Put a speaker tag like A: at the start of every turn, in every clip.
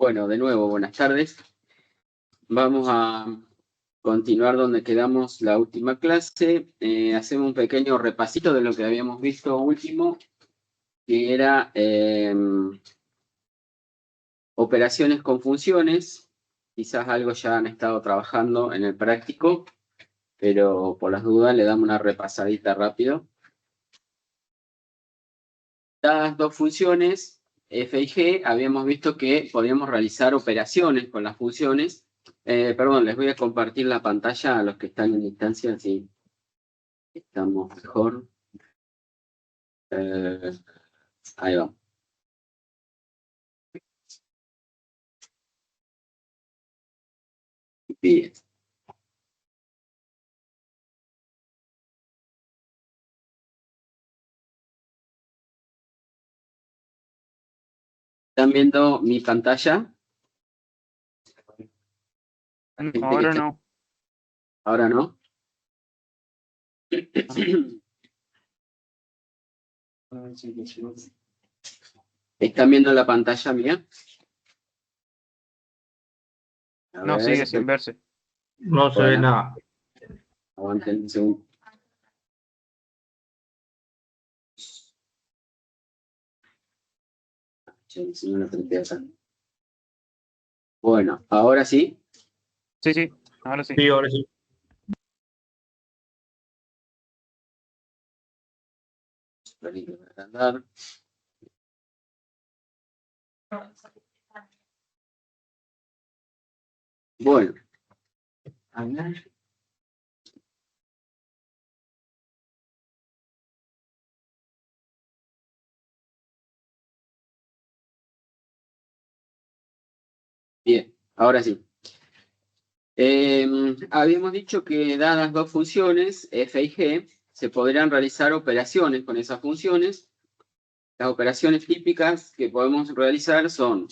A: Bueno, de nuevo, buenas tardes. Vamos a continuar donde quedamos la última clase. Hacemos un pequeño repasito de lo que habíamos visto último, que era operaciones con funciones. Quizás algo ya han estado trabajando en el práctico, pero por las dudas le damos una repasadita rápido. Dadas dos funciones, f y g, habíamos visto que podíamos realizar operaciones con las funciones. Perdón, les voy a compartir la pantalla a los que están en distancia, así estamos mejor. Ahí va. Bien. ¿Están viendo mi pantalla?
B: Ahora no.
A: ¿Ahora no? ¿Están viendo la pantalla mía?
B: No, sigue sin verse.
C: No se ve nada.
A: Aguanten un segundo. Bueno, ahora sí.
B: Sí, ahora sí.
C: Sí, ahora sí.
A: Bueno. Bien, ahora sí. Habíamos dicho que dadas dos funciones, f y g, se podrían realizar operaciones con esas funciones. Las operaciones típicas que podemos realizar son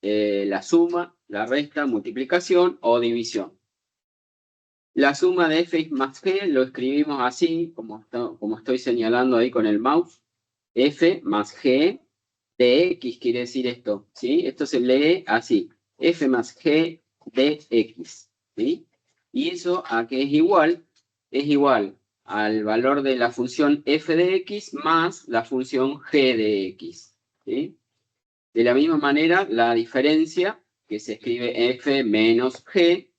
A: la suma, la resta, multiplicación o división. La suma de f más g lo escribimos así, como estoy señalando ahí con el mouse. F más g de x quiere decir esto, ¿sí? Esto se lee así, f más g de x, ¿sí? ¿Y eso a qué es igual? Es igual al valor de la función f de x más la función g de x, ¿sí? De la misma manera, la diferencia, que se escribe f menos g,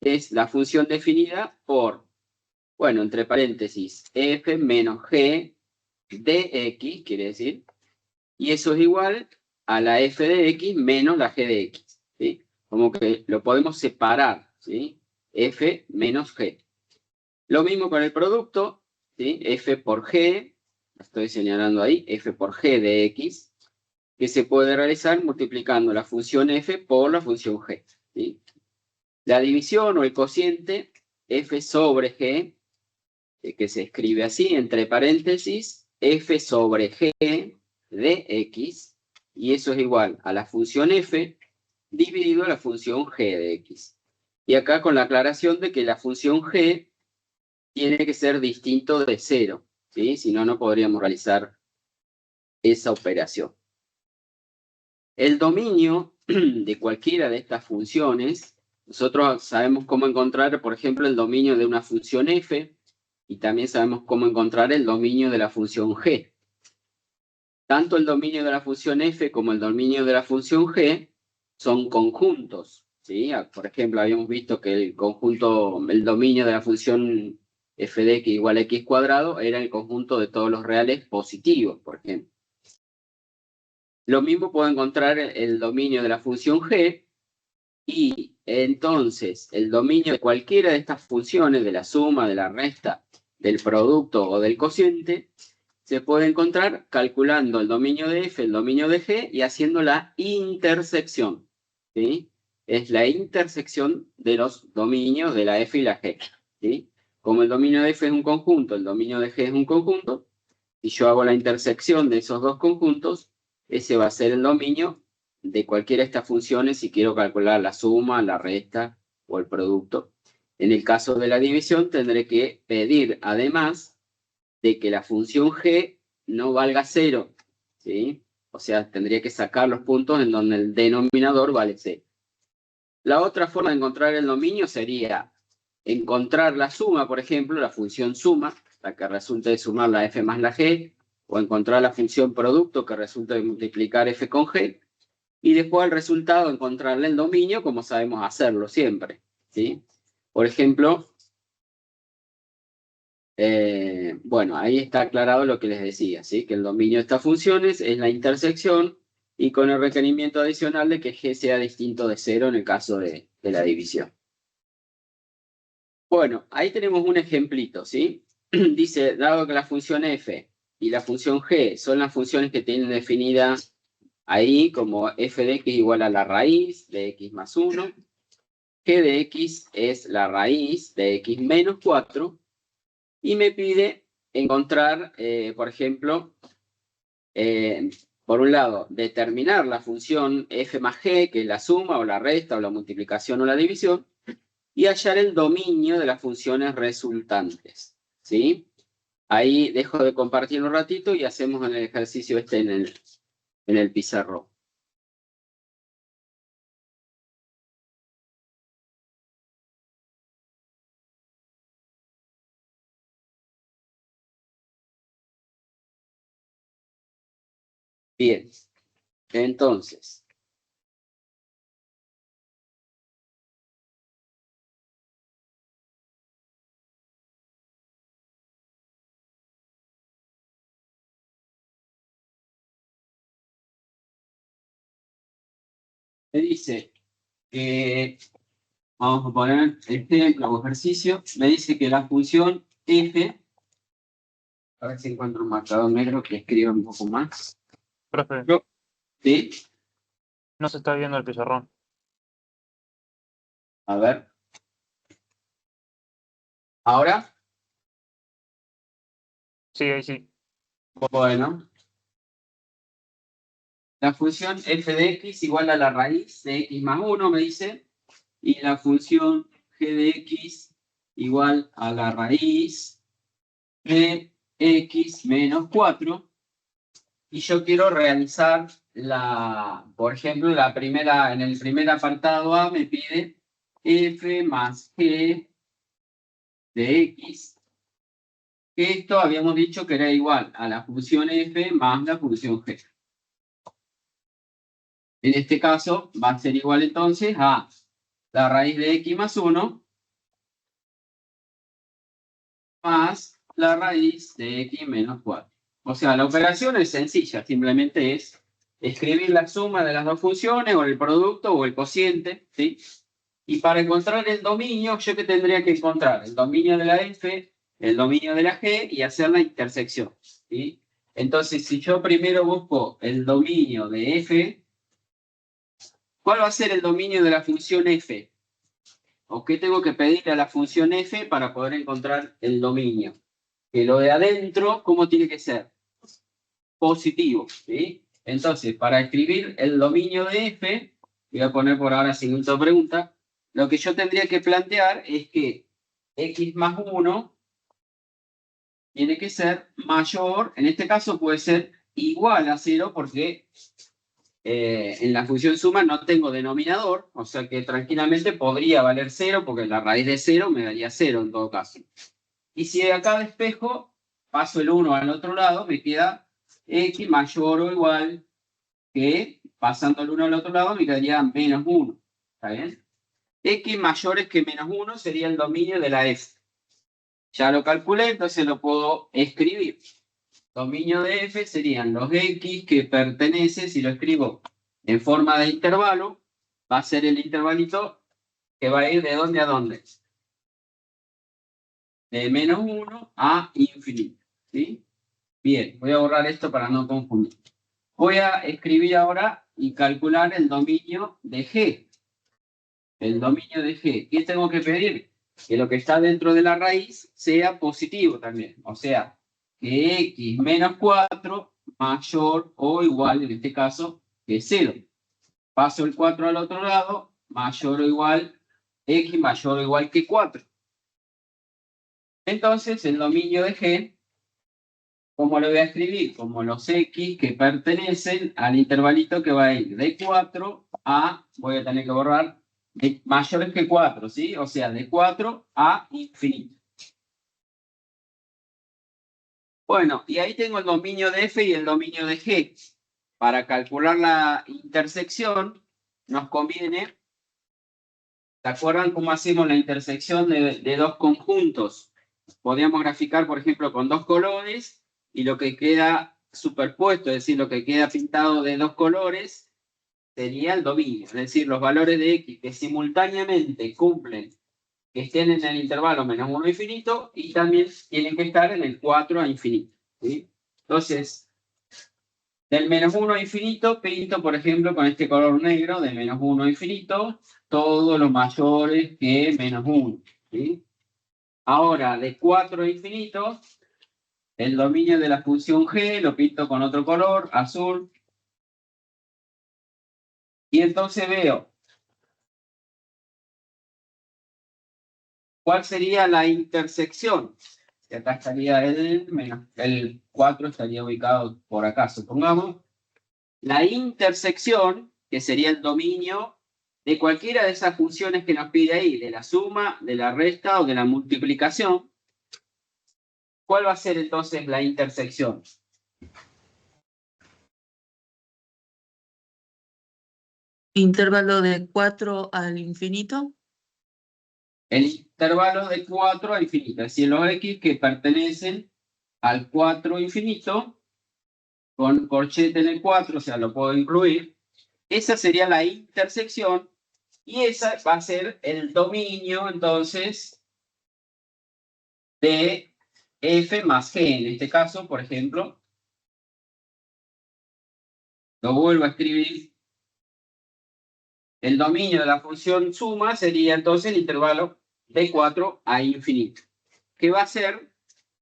A: es la función definida por, bueno, entre paréntesis, f menos g de x, quiere decir, y eso es igual a la f de x menos la g de x, ¿sí? Como que lo podemos separar, ¿sí? F menos g. Lo mismo con el producto, ¿sí? F por g, estoy señalando ahí, f por g de x, que se puede realizar multiplicando la función f por la función g, ¿sí? La división o el cociente, f sobre g, que se escribe así, entre paréntesis, f sobre g de x, y eso es igual a la función f dividido la función g de x. Y acá con la aclaración de que la función g tiene que ser distinto de 0, ¿sí? Si no, no podríamos realizar esa operación. El dominio de cualquiera de estas funciones, nosotros sabemos cómo encontrar, por ejemplo, el dominio de una función f, y también sabemos cómo encontrar el dominio de la función g. Tanto el dominio de la función f como el dominio de la función g son conjuntos, ¿sí? Por ejemplo, habíamos visto que el dominio de la función f de x igual a x cuadrado era el conjunto de todos los reales positivos, por ejemplo. Lo mismo puedo encontrar el dominio de la función g, y entonces el dominio de cualquiera de estas funciones, de la suma, de la resta, del producto o del cociente, se puede encontrar calculando el dominio de f, el dominio de g y haciendo la intersección, ¿sí? Es la intersección de los dominios de la f y la g, ¿sí? Como el dominio de f es un conjunto, el dominio de g es un conjunto, y yo hago la intersección de esos dos conjuntos, ese va a ser el dominio de cualquiera de estas funciones si quiero calcular la suma, la resta o el producto. En el caso de la división tendré que pedir además de que la función g no valga 0, ¿sí? O sea, tendría que sacar los puntos en donde el denominador vale 0. La otra forma de encontrar el dominio sería encontrar la suma, por ejemplo, la función suma, la que resulta de sumar la f más la g, o encontrar la función producto que resulta de multiplicar f con g, y después al resultado encontrarle el dominio como sabemos hacerlo siempre, ¿sí? Por ejemplo, bueno, ahí está aclarado lo que les decía, ¿sí? Que el dominio de estas funciones es la intersección y con el requerimiento adicional de que g sea distinto de 0 en el caso de la división. Bueno, ahí tenemos un ejemplito, ¿sí? Dice, dado que la función f y la función g son las funciones que tienen definida ahí como f de x igual a la raíz de x más 1, g de x es la raíz de x menos 4, y me pide encontrar, por ejemplo, por un lado, determinar la función f más g, que es la suma o la resta o la multiplicación o la división, y hallar el dominio de las funciones resultantes, ¿sí? Ahí dejo de compartir un ratito y hacemos el ejercicio este en el pizarrón. Bien, entonces, me dice que, vamos a poner ejemplo o ejercicio, me dice que la función f, a ver si encuentro un marcador negro que escriba un poco más,
B: Profe,
A: ¿sí?
B: no se está viendo el pizarrón.
A: A ver. ¿Ahora?
B: Sí, ahí sí.
A: Bueno. La función f de x igual a la raíz de x más 1, me dice, y la función g de x igual a la raíz de x menos 4, y yo quiero realizar por ejemplo, en el primer apartado A me pide f más g de x, que esto habíamos dicho que era igual a la función f más la función g. En este caso va a ser igual entonces a la raíz de x más 1 más la raíz de x menos 4. O sea, la operación es sencilla, simplemente es escribir la suma de las dos funciones, o el producto, o el cociente, ¿sí? Y para encontrar el dominio, ¿yo qué tendría que encontrar? El dominio de la f, el dominio de la g, y hacer la intersección, ¿sí? Entonces, si yo primero busco el dominio de f, ¿cuál va a ser el dominio de la función f? ¿O qué tengo que pedirle a la función f para poder encontrar el dominio? Que lo de adentro, ¿cómo tiene que ser? Positivo, ¿sí? Entonces, para escribir el dominio de f, voy a poner por ahora siguiente pregunta, lo que yo tendría que plantear es que x más 1 tiene que ser mayor, en este caso puede ser igual a 0 porque en la función suma no tengo denominador, o sea que tranquilamente podría valer 0 porque la raíz de 0 me daría 0 en todo caso. Y si de acá despejo, paso el 1 al otro lado, me queda x mayor o igual que, pasando el 1 al otro lado, me quedaría menos 1. ¿Está bien? X mayores que menos 1 sería el dominio de la f. Ya lo calculé, entonces lo puedo escribir. Dominio de f serían los x que pertenece, si lo escribo en forma de intervalo, va a ser el intervalito que va a ir de dónde a dónde. De menos 1 a infinito. ¿Sí? Bien, voy a borrar esto para no confundir. Voy a escribir ahora y calcular el dominio de g. El dominio de g. ¿Qué tengo que pedir? Que lo que está dentro de la raíz sea positivo también. O sea, que x menos 4 mayor o igual, en este caso, que 0. Paso el 4 al otro lado, mayor o igual, x mayor o igual que 4. Entonces, el dominio de g, ¿Cómo lo voy a escribir? Como los X que pertenecen al intervalito que va a ir de 4 a, voy a tener que borrar, mayores que 4, ¿sí? O sea, de 4 a infinito. Bueno, y ahí tengo el dominio de F y el dominio de G. Para calcular la intersección, nos conviene, ¿se acuerdan cómo hacemos la intersección de dos conjuntos? Podríamos graficar, por ejemplo, con dos colores y lo que queda superpuesto, es decir, lo que queda pintado de dos colores, sería el dominio. Es decir, los valores de X que simultáneamente cumplen, que estén en el intervalo menos 1 a infinito y también tienen que estar en el 4 a infinito. ¿Sí? Entonces, del menos 1 a infinito, pinto, por ejemplo, con este color negro, de menos 1 a infinito, todos los mayores que menos 1. ¿Sí? Ahora, de 4 a infinito, el dominio de la función G lo pinto con otro color, azul. Y entonces veo cuál sería la intersección. Y acá estaría el 4 estaría ubicado por acá, supongamos. La intersección, que sería el dominio de cualquiera de esas funciones que nos pide ahí, de la suma, de la resta o de la multiplicación. ¿Cuál va a ser entonces la intersección?
D: Intervalo de 4 al infinito.
A: El intervalo de 4 a infinito, es decir, los X que pertenecen al 4 infinito, con corchete en el 4, o sea, lo puedo incluir. Esa sería la intersección y esa va a ser el dominio, entonces, de F más G. En este caso, por ejemplo, lo vuelvo a escribir. El dominio de la función suma sería entonces el intervalo de 4 a infinito. Que va a ser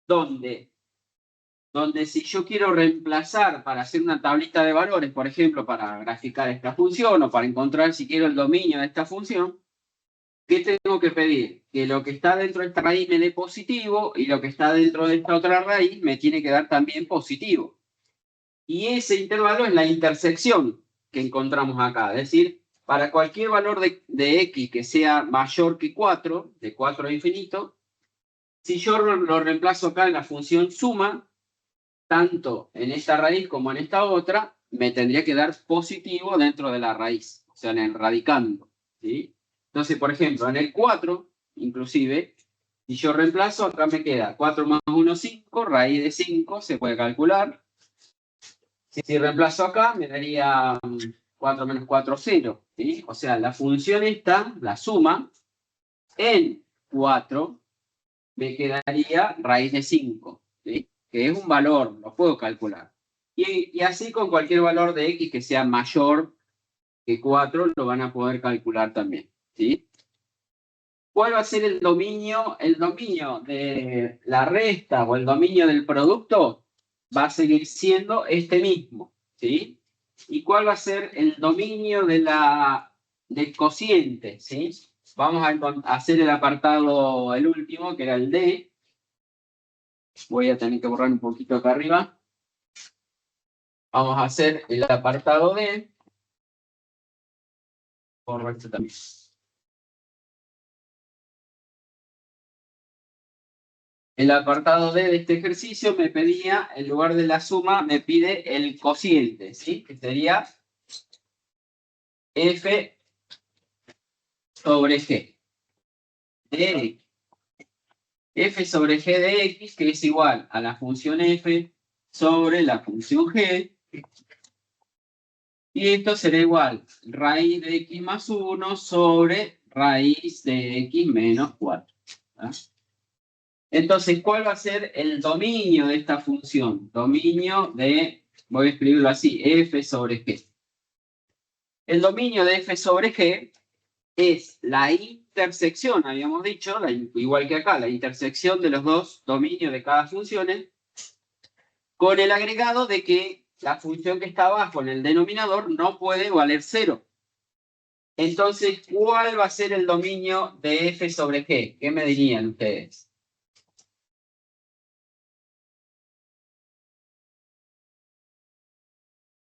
A: donde si yo quiero reemplazar para hacer una tablita de valores, por ejemplo, para graficar esta función o para encontrar si quiero el dominio de esta función, ¿qué tengo que pedir? Que lo que está dentro de esta raíz me dé positivo y lo que está dentro de esta otra raíz me tiene que dar también positivo. Y ese intervalo es la intersección que encontramos acá. Es decir, para cualquier valor de X que sea mayor que 4, de 4 a infinito, si yo lo reemplazo acá en la función suma, tanto en esta raíz como en esta otra, me tendría que dar positivo dentro de la raíz, o sea, en el radicando. ¿Sí? Entonces, por ejemplo, en el 4, inclusive, si yo reemplazo, acá me queda 4 más 1, 5, raíz de 5, se puede calcular. Si reemplazo acá, me daría 4 menos 4, 0. ¿Sí? O sea, la función esta, la suma, en 4 me quedaría raíz de 5. ¿Sí? Que es un valor, lo puedo calcular. Y así con cualquier valor de X que sea mayor que 4, lo van a poder calcular también. ¿Sí? ¿Cuál va a ser el dominio? El dominio de la resta o el dominio del producto va a seguir siendo este mismo. ¿Sí? ¿Y cuál va a ser el dominio del cociente? ¿Sí? Vamos a hacer el apartado, el último, que era el D. Voy a tener que borrar un poquito acá arriba. Vamos a hacer el apartado D. Borro esto también. El apartado D de este ejercicio me pedía, en lugar de la suma, me pide el cociente, ¿sí? Que sería F sobre G. De F sobre G de X, que es igual a la función F sobre la función G. Y esto será igual raíz de X más 1 sobre raíz de X menos 4. ¿Ah? Entonces, ¿cuál va a ser el dominio de esta función? Dominio de, voy a escribirlo así, F sobre G. El dominio de F sobre G es la intersección, habíamos dicho, igual que acá, la intersección de los dos dominios de cada función, con el agregado de que la función que está abajo en el denominador no puede valer 0. Entonces, ¿cuál va a ser el dominio de F sobre G? ¿Qué me dirían ustedes?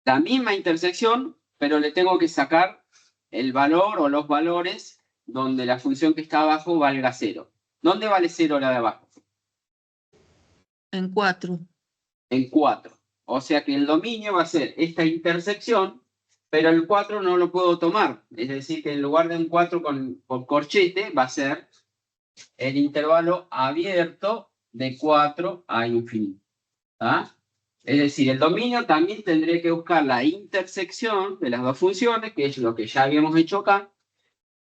A: la misma intersección, pero le tengo que sacar el valor o los valores donde la función que está abajo valga 0. ¿Dónde vale 0 la de abajo?
D: En 4.
A: En 4. O sea que el dominio va a ser esta intersección, pero el 4 no lo puedo tomar. Es decir, que en lugar de un 4 con corchete, va a ser el intervalo abierto de 4 a infinito. ¿Ah? Es decir, el dominio también tendré que buscar la intersección de las dos funciones, que es lo que ya habíamos hecho acá,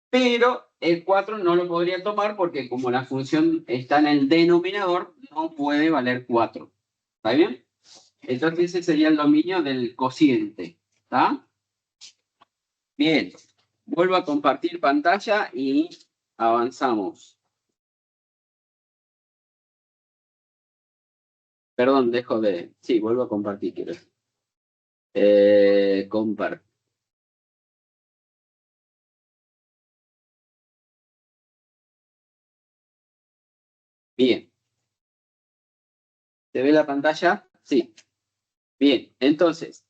A: pero el 4 no lo podría tomar porque como la función está en el denominador, no puede valer 4. ¿Está bien? Entonces ese sería el dominio del cociente. ¿Está? Bien. Vuelvo a compartir pantalla y avanzamos. Perdón, dejo de... Sí, vuelvo a compartir, quiero decir. Compartir. Bien. ¿Se ve la pantalla? Sí. Bien, entonces,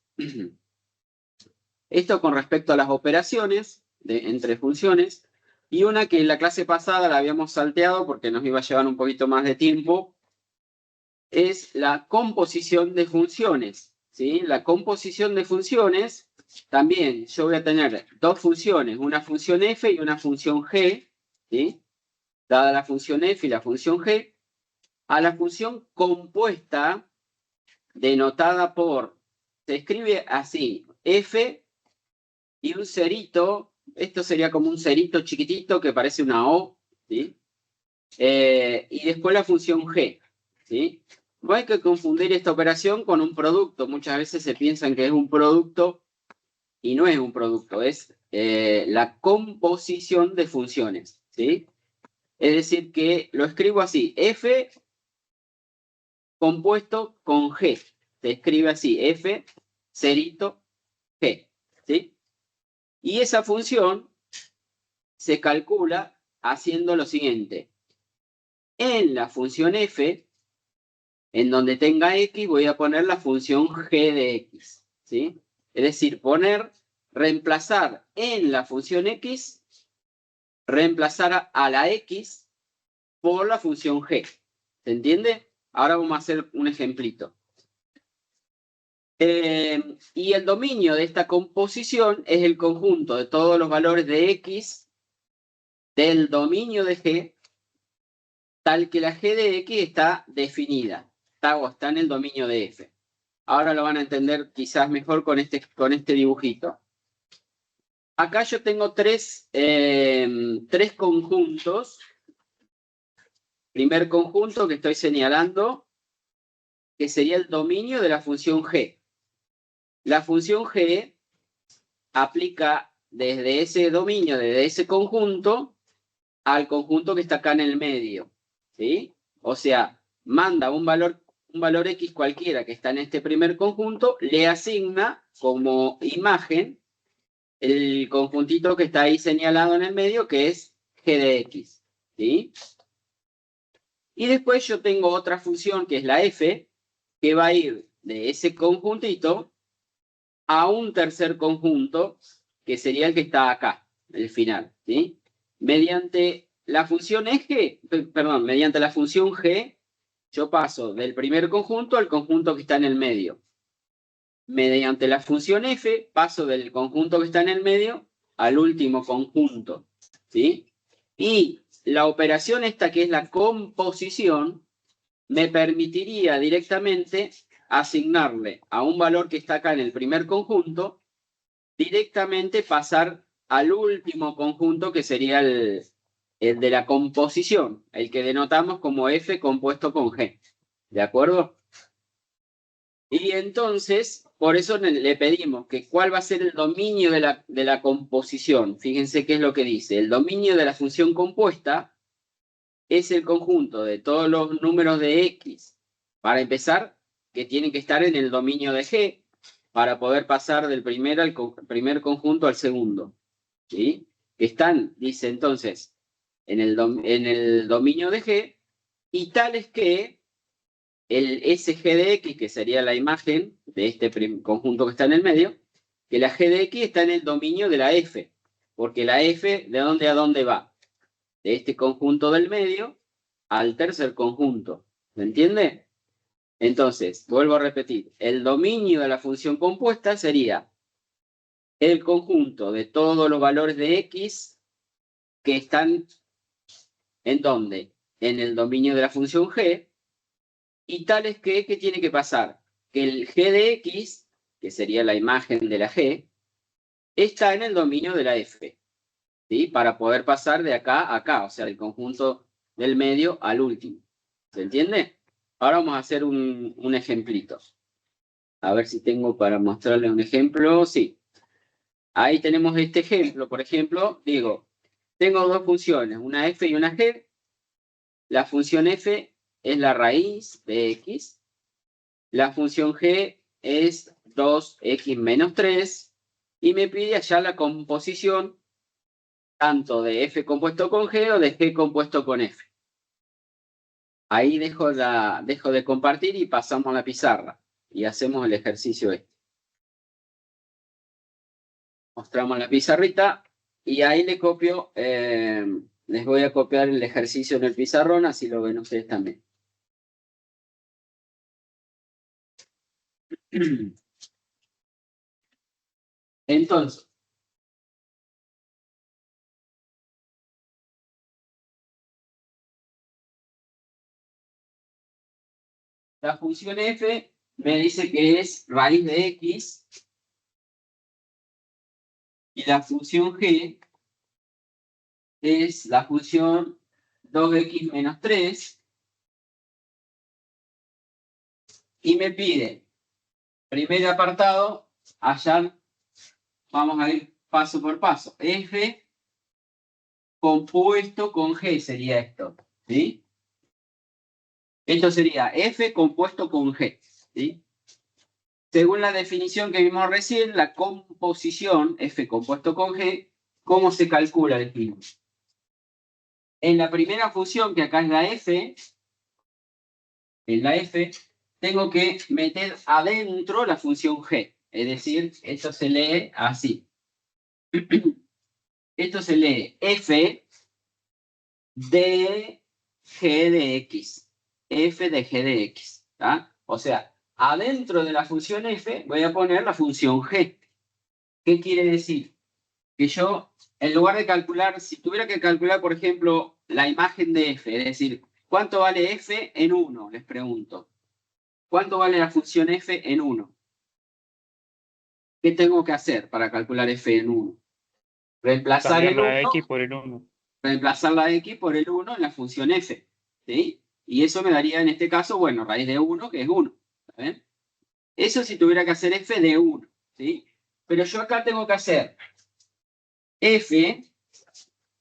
A: esto con respecto a las operaciones entre funciones, y una que en la clase pasada la habíamos salteado porque nos iba a llevar un poquito más de tiempo, es la composición de funciones. ¿Sí? La composición de funciones, también yo voy a tener dos funciones, una función f y una función g, ¿sí? Dada la función f y la función g, a la función compuesta, denotada por, se escribe así, f y un cerito, esto sería como un cerito chiquitito que parece una O, ¿sí? Y después la función g, ¿sí? No hay que confundir esta operación con un producto. Muchas veces se piensan que es un producto y no es un producto, es la composición de funciones, ¿sí? Es decir, que lo escribo así, f compuesto con g. Se escribe así, f cerito g, ¿sí? Y esa función se calcula haciendo lo siguiente. En la función f, en donde tenga x, voy a poner la función g de x, ¿sí? Es decir, reemplazar en la función x, reemplazar a la x por la función g. ¿Se entiende? Ahora vamos a hacer un ejemplito. Y el dominio de esta composición es el conjunto de todos los valores de x del dominio de g, tal que la g de x está definida, está en el dominio de f. Ahora lo van a entender quizás mejor con este dibujito. Acá yo tengo tres conjuntos. Primer conjunto que estoy señalando, que sería el dominio de la función g. La función g aplica desde ese dominio, desde ese conjunto, al conjunto que está acá en el medio, ¿sí? O sea, manda un valor x cualquiera que está en este primer conjunto, le asigna como imagen el conjuntito que está ahí señalado en el medio, que es g de x, ¿sí? Y después yo tengo otra función, que es la f, que va a ir de ese conjuntito a un tercer conjunto, que sería el que está acá, el final, ¿sí? Mediante la función mediante la función g, yo paso del primer conjunto al conjunto que está en el medio. Mediante la función f, paso del conjunto que está en el medio al último conjunto, ¿sí? Y la operación esta, que es la composición, me permitiría directamente asignarle a un valor que está acá en el primer conjunto, directamente pasar al último conjunto, que sería el de la composición, el que denotamos como f compuesto con g. ¿De acuerdo? Y entonces, por eso le pedimos que cuál va a ser el dominio de la composición. Fíjense qué es lo que dice. El dominio de la función compuesta es el conjunto de todos los números de x, para empezar, que tienen que estar en el dominio de g, para poder pasar del primer conjunto al segundo. ¿Sí? Que están, dice entonces, en el dominio de g, y tales que el SG de X, que sería la imagen de este conjunto que está en el medio, que la G de X está en el dominio de la F, porque la F, ¿de dónde a dónde va? De este conjunto del medio al tercer conjunto. ¿Se entiende? Entonces, vuelvo a repetir, el dominio de la función compuesta sería el conjunto de todos los valores de X que están ¿en dónde? En el dominio de la función G, y tales que, ¿qué tiene que pasar? Que el G de X, que sería la imagen de la G, está en el dominio de la F, ¿sí? Para poder pasar de acá a acá, o sea, del conjunto del medio al último. ¿Se entiende? Ahora vamos a hacer un ejemplito. A ver si tengo para mostrarle un ejemplo. Sí. Ahí tenemos este ejemplo. Por ejemplo, digo, tengo dos funciones, una f y una g. La función f es la raíz de x. La función g es 2x menos 3. Y me pide hallar la composición tanto de f compuesto con g o de g compuesto con f. Ahí dejo de compartir y pasamos a la pizarra. Y hacemos el ejercicio este. Mostramos la pizarrita y ahí le copio, les voy a copiar el ejercicio en el pizarrón, así lo ven ustedes también. Entonces, la función f me dice que es raíz de x y la función g es la función 2x menos 3 y me pide, primer apartado, hallar, vamos a ir paso por paso, f compuesto con g sería esto, ¿sí? Esto sería f compuesto con g, ¿sí? Según la definición que vimos recién, la composición f compuesto con g, ¿cómo se calcula? Dijimos. En la primera función, que acá es la f, en la f, tengo que meter adentro la función g. Es decir, esto se lee así. Esto se lee f de g de x. F de g de x. ¿Tá? O sea, adentro de la función f voy a poner la función g. ¿Qué quiere decir? Que yo, en lugar de calcular, si tuviera que calcular, por ejemplo, la imagen de f, es decir, ¿cuánto vale f en 1? Les pregunto. ¿Cuánto vale la función f en 1? ¿Qué tengo que hacer para calcular f en 1? Reemplazar
B: Cambiar
A: el
B: la
A: 1,
B: X por el 1.
A: reemplazar la x por el 1 en la función f. ¿Sí? Y eso me daría en este caso, bueno, raíz de 1, que es 1. ¿Ven? Eso si tuviera que hacer f de 1. ¿Sí? Pero yo acá tengo que hacer f,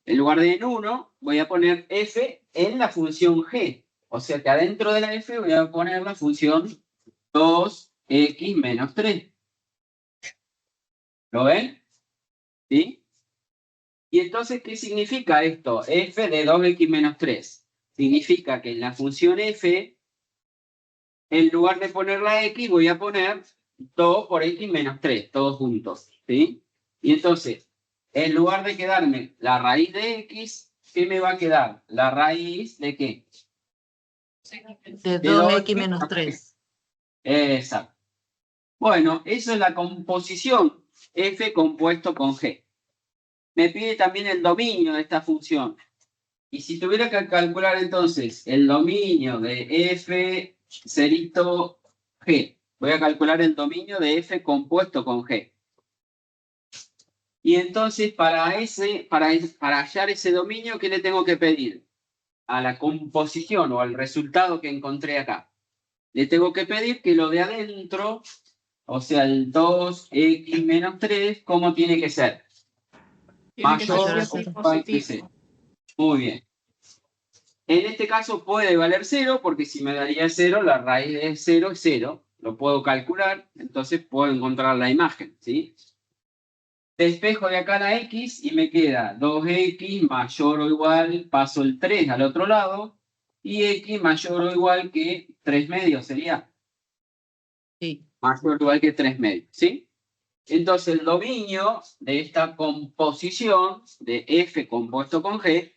A: en lugar de en 1, voy a poner f en la función g. O sea que adentro de la f voy a poner la función 2x menos 3. ¿Lo ven? ¿Sí? Y entonces, ¿qué significa esto? F de 2x menos 3. Significa que en la función f, en lugar de poner la x, voy a poner 2 por x menos 3, todos juntos. ¿Sí? Y entonces, en lugar de quedarme la raíz de x, ¿qué me va a quedar? ¿La raíz de qué?
D: De
A: De
D: 2x menos
A: 3.
D: 3.
A: Exacto. Bueno, eso es la composición f compuesto con g. Me pide también el dominio de esta función. Y si tuviera que calcular entonces el dominio de f cerito g, voy a calcular el dominio de f compuesto con g. Y entonces para hallar ese dominio, ¿qué le tengo que pedir? A la composición o al resultado que encontré acá. Le tengo que pedir que lo de adentro, o sea, el 2x menos 3, ¿cómo tiene que ser?
D: Tiene que ser
A: Mayor o
D: cero.
A: igual que 0. Muy bien. En este caso puede valer 0, porque si me daría 0, la raíz de 0 es 0. Lo puedo calcular, entonces puedo encontrar la imagen, ¿sí? Despejo de acá la x y me queda 2x mayor o igual, paso el 3 al otro lado, y x mayor o igual que 3 medios sería.
D: Sí.
A: Mayor o igual que 3 medios, ¿sí? Entonces el dominio de esta composición de f compuesto con g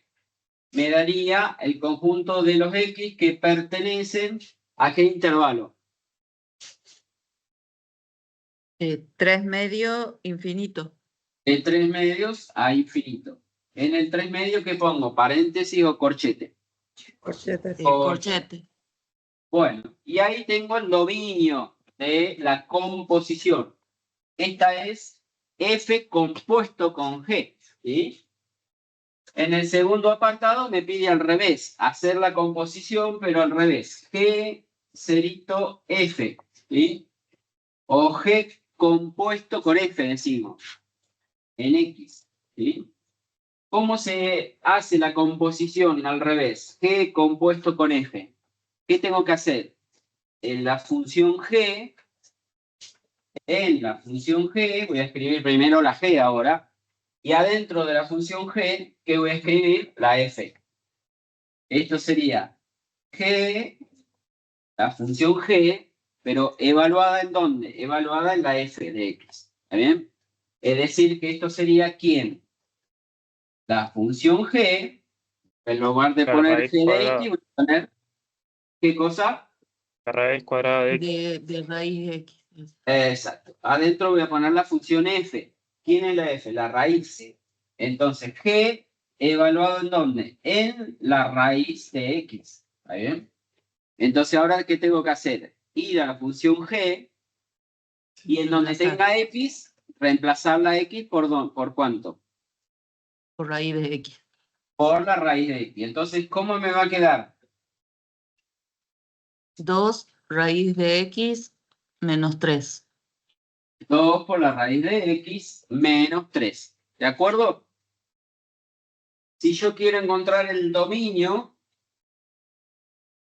A: me daría el conjunto de los x que pertenecen a qué intervalo.
D: 3 medios infinito.
A: De 3 medios a infinito. En el 3 medios, ¿qué pongo? ¿Paréntesis o corchete?
D: Corchete.
A: Bueno, y ahí tengo el dominio de la composición. Esta es f compuesto con g, ¿sí? En el segundo apartado me pide al revés, hacer la composición, pero al revés. G cerito f, ¿sí? O g compuesto con f, decimos, en x, ¿sí? ¿Cómo se hace la composición al revés? G compuesto con f. ¿Qué tengo que hacer? En la función g, voy a escribir primero la g ahora, y adentro de la función g, ¿qué voy a escribir? La f. Esto sería g, la función g, pero evaluada ¿en dónde? Evaluada en la f de x. ¿Está bien? Es decir, que esto sería ¿quién? La función g, en lugar de
B: La
A: poner
B: raíz
A: g de
B: cuadrada.
A: x, voy a poner ¿qué cosa?
B: La raíz cuadrada de x.
D: De raíz X.
A: Exacto. Adentro voy a poner la función f. ¿Quién es la f? La raíz. Entonces, g evaluado ¿en dónde? En la raíz de x. ¿Está bien? Entonces, ahora, ¿qué tengo que hacer? Ir a la función g y en donde
D: Reemplazar
A: tenga x, reemplazar la x ¿por cuánto?
D: por raíz de X.
A: Por la raíz de x. Entonces, ¿cómo me va a quedar?
D: 2 raíz de X menos 3.
A: 2 por la raíz de x menos 3. ¿De acuerdo? Si yo quiero encontrar el dominio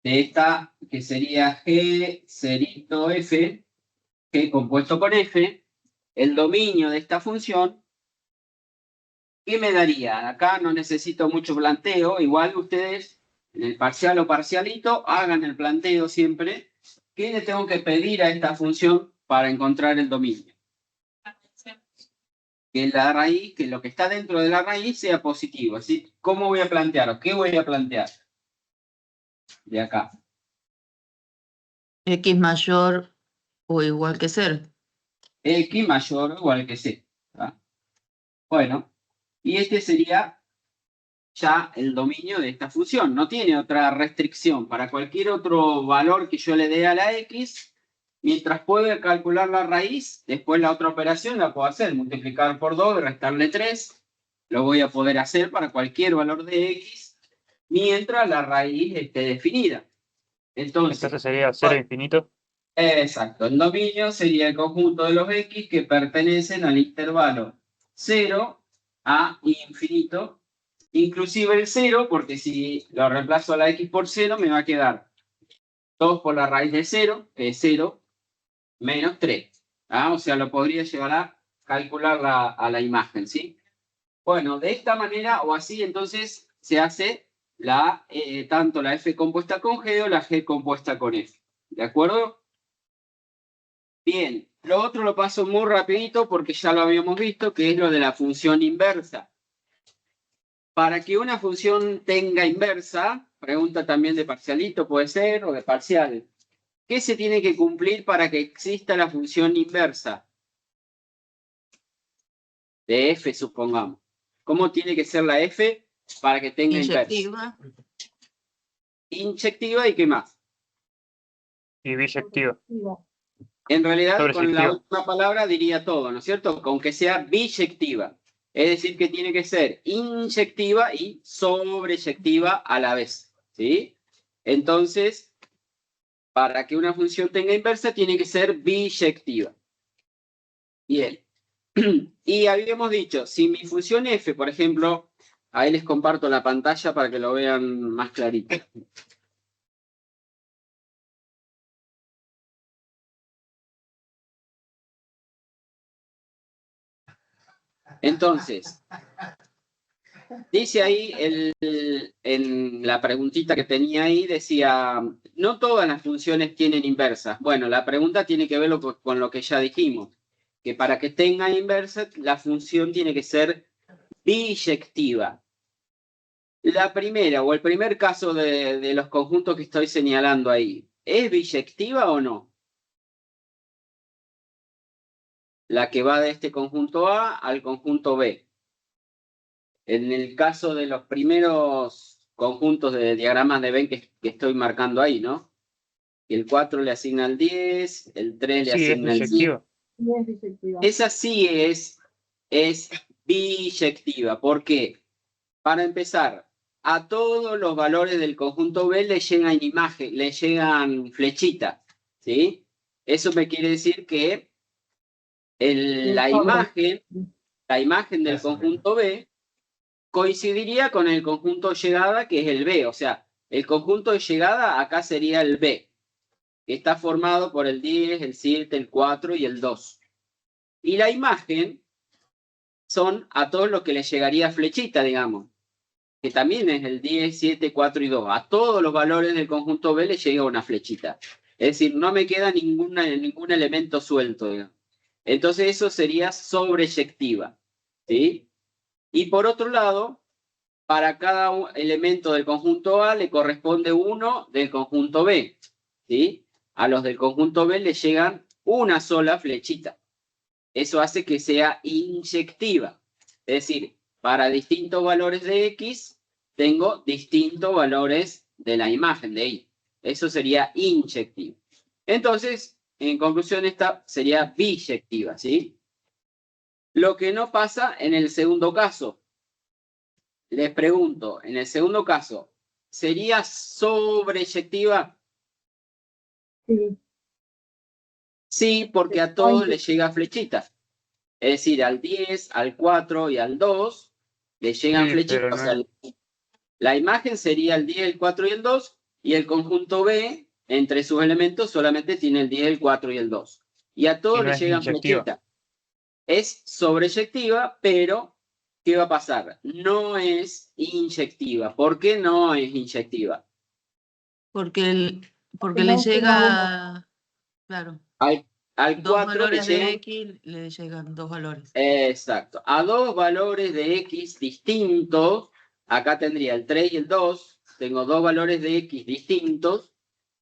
A: de esta, que sería g cerito f, g compuesto con f, el dominio de esta función, ¿qué me daría? Acá no necesito mucho planteo, igual ustedes en el parcial o parcialito hagan el planteo siempre. ¿Qué le tengo que pedir a esta función para encontrar el dominio? Que la raíz, que lo que está dentro de la raíz sea positivo. ¿Sí? ¿Cómo voy a plantear o qué voy a plantear? De acá.
D: X mayor o igual que 0.
A: X mayor o igual que C. ¿Tá? Bueno, y este sería ya el dominio de esta función. No tiene otra restricción. Para cualquier otro valor que yo le dé a la X, mientras pueda calcular la raíz, después la otra operación la puedo hacer. Multiplicar por 2 y restarle 3. Lo voy a poder hacer para cualquier valor de X, mientras la raíz esté definida.
B: Entonces sería 0 infinito.
A: Exacto, el dominio sería el conjunto de los x que pertenecen al intervalo 0 a infinito, inclusive el 0, porque si lo reemplazo a la x por 0, me va a quedar 2 por la raíz de 0, que es 0, menos 3. ¿Ah? O sea, lo podría llevar a calcular a la imagen, ¿sí? Bueno, de esta manera o así, entonces, se hace tanto la f compuesta con g o la g compuesta con f. ¿De acuerdo? Bien, lo otro lo paso muy rapidito porque ya lo habíamos visto, que es lo de la función inversa. Para que una función tenga inversa, pregunta también de parcialito puede ser, o de parcial, ¿qué se tiene que cumplir para que exista la función inversa? De f, supongamos. ¿Cómo tiene que ser la f para que tenga inversa?
D: Inyectiva.
A: Inyectiva y qué más.
B: Y biyectiva.
A: En realidad, con la
B: Sobreyectiva.
A: última palabra diría todo, ¿no es cierto? Con que sea biyectiva. Es decir, que tiene que ser inyectiva y sobreyectiva a la vez. ¿Sí? Entonces, para que una función tenga inversa, tiene que ser biyectiva. Bien. Y habíamos dicho, si mi función f, por ejemplo, ahí les comparto la pantalla para que lo vean más clarito. Entonces, Dice ahí, en la preguntita que tenía ahí, decía, no todas las funciones tienen inversas. Bueno, la pregunta tiene que ver con lo que ya dijimos, que para que tenga inversa, la función tiene que ser biyectiva. La primera o el primer caso de los conjuntos que estoy señalando ahí, ¿es biyectiva o no? La que va de este conjunto A al conjunto B. En el caso de los primeros conjuntos de diagramas de Venn que estoy marcando ahí, ¿no? El 4 le asigna el 10, el 3 le
B: Sí, es
A: asigna el 5.
B: biyectiva.
A: Esa sí es biyectiva. ¿Por qué? Para empezar, a todos los valores del conjunto B le llegan le llegan flechitas, ¿sí? Eso me quiere decir que la imagen del conjunto B coincidiría con el conjunto llegada, que es el B. O sea, el conjunto de llegada acá sería el B, que está formado por el 10, el 7, el 4 y el 2. Y la imagen son a todos los que le llegaría flechita, digamos, que también es el 10, 7, 4 y 2. A todos los valores del conjunto B le llega una flechita. Es decir, no me queda ningún elemento suelto, digamos. Entonces eso sería sobreyectiva, ¿sí? Y por otro lado, para cada elemento del conjunto A le corresponde uno del conjunto B, ¿sí? A los del conjunto B le llegan una sola flechita. Eso hace que sea inyectiva. Es decir, para distintos valores de X, tengo distintos valores de la imagen de Y. Eso sería inyectivo. Entonces, en conclusión, esta sería biyectiva, ¿sí? Lo que no pasa en el segundo caso. Les pregunto, en el segundo caso, ¿sería sobreyectiva?
E: Sí.
A: Sí, porque a todos les llega flechita. Es decir, al 10, al 4 y al 2 les llegan
B: Sí,
A: flechitas.
B: pero
A: O sea,
B: no.
A: la imagen sería el 10, el 4 y el 2, y el conjunto B, entre sus elementos, solamente tiene el 10, el 4 y el 2. Y a
B: Y
A: todos
B: no
A: les
B: es
A: llegan
B: inyectiva.
A: flechitas. Es sobreyectiva, pero ¿qué va a pasar? No es inyectiva. ¿Por qué no es inyectiva?
D: Porque
E: Que
D: le
E: no suma
D: llega, claro,
A: Al
D: dos
A: 4 le
D: valores de
A: llegan...
D: X, le llegan dos valores.
A: Exacto. A dos valores de X distintos, acá tendría el 3 y el 2, tengo dos valores de X distintos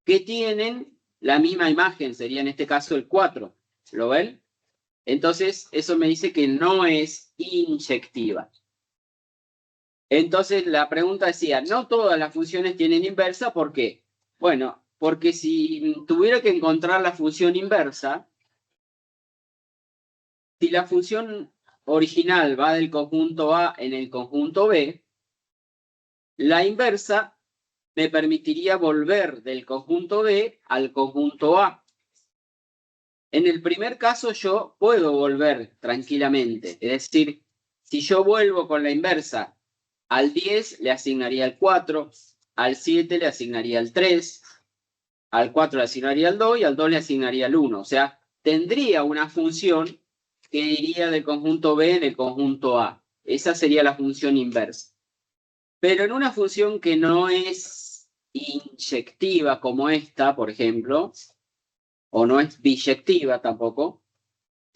A: que tienen la misma imagen, sería en este caso el 4. ¿Lo ven? Entonces, eso me dice que no es inyectiva. Entonces, la pregunta decía, no todas las funciones tienen inversa, ¿por qué? Bueno, porque si tuviera que encontrar la función inversa, si la función original va del conjunto A en el conjunto B, la inversa me permitiría volver del conjunto B al conjunto A. En el primer caso yo puedo volver tranquilamente, es decir, si yo vuelvo con la inversa, al 10 le asignaría el 4, al 7 le asignaría el 3, al 4 le asignaría el 2 y al 2 le asignaría el 1. O sea, tendría una función que iría del conjunto B en el conjunto A. Esa sería la función inversa. Pero en una función que no es inyectiva como esta, por ejemplo, o no es biyectiva tampoco,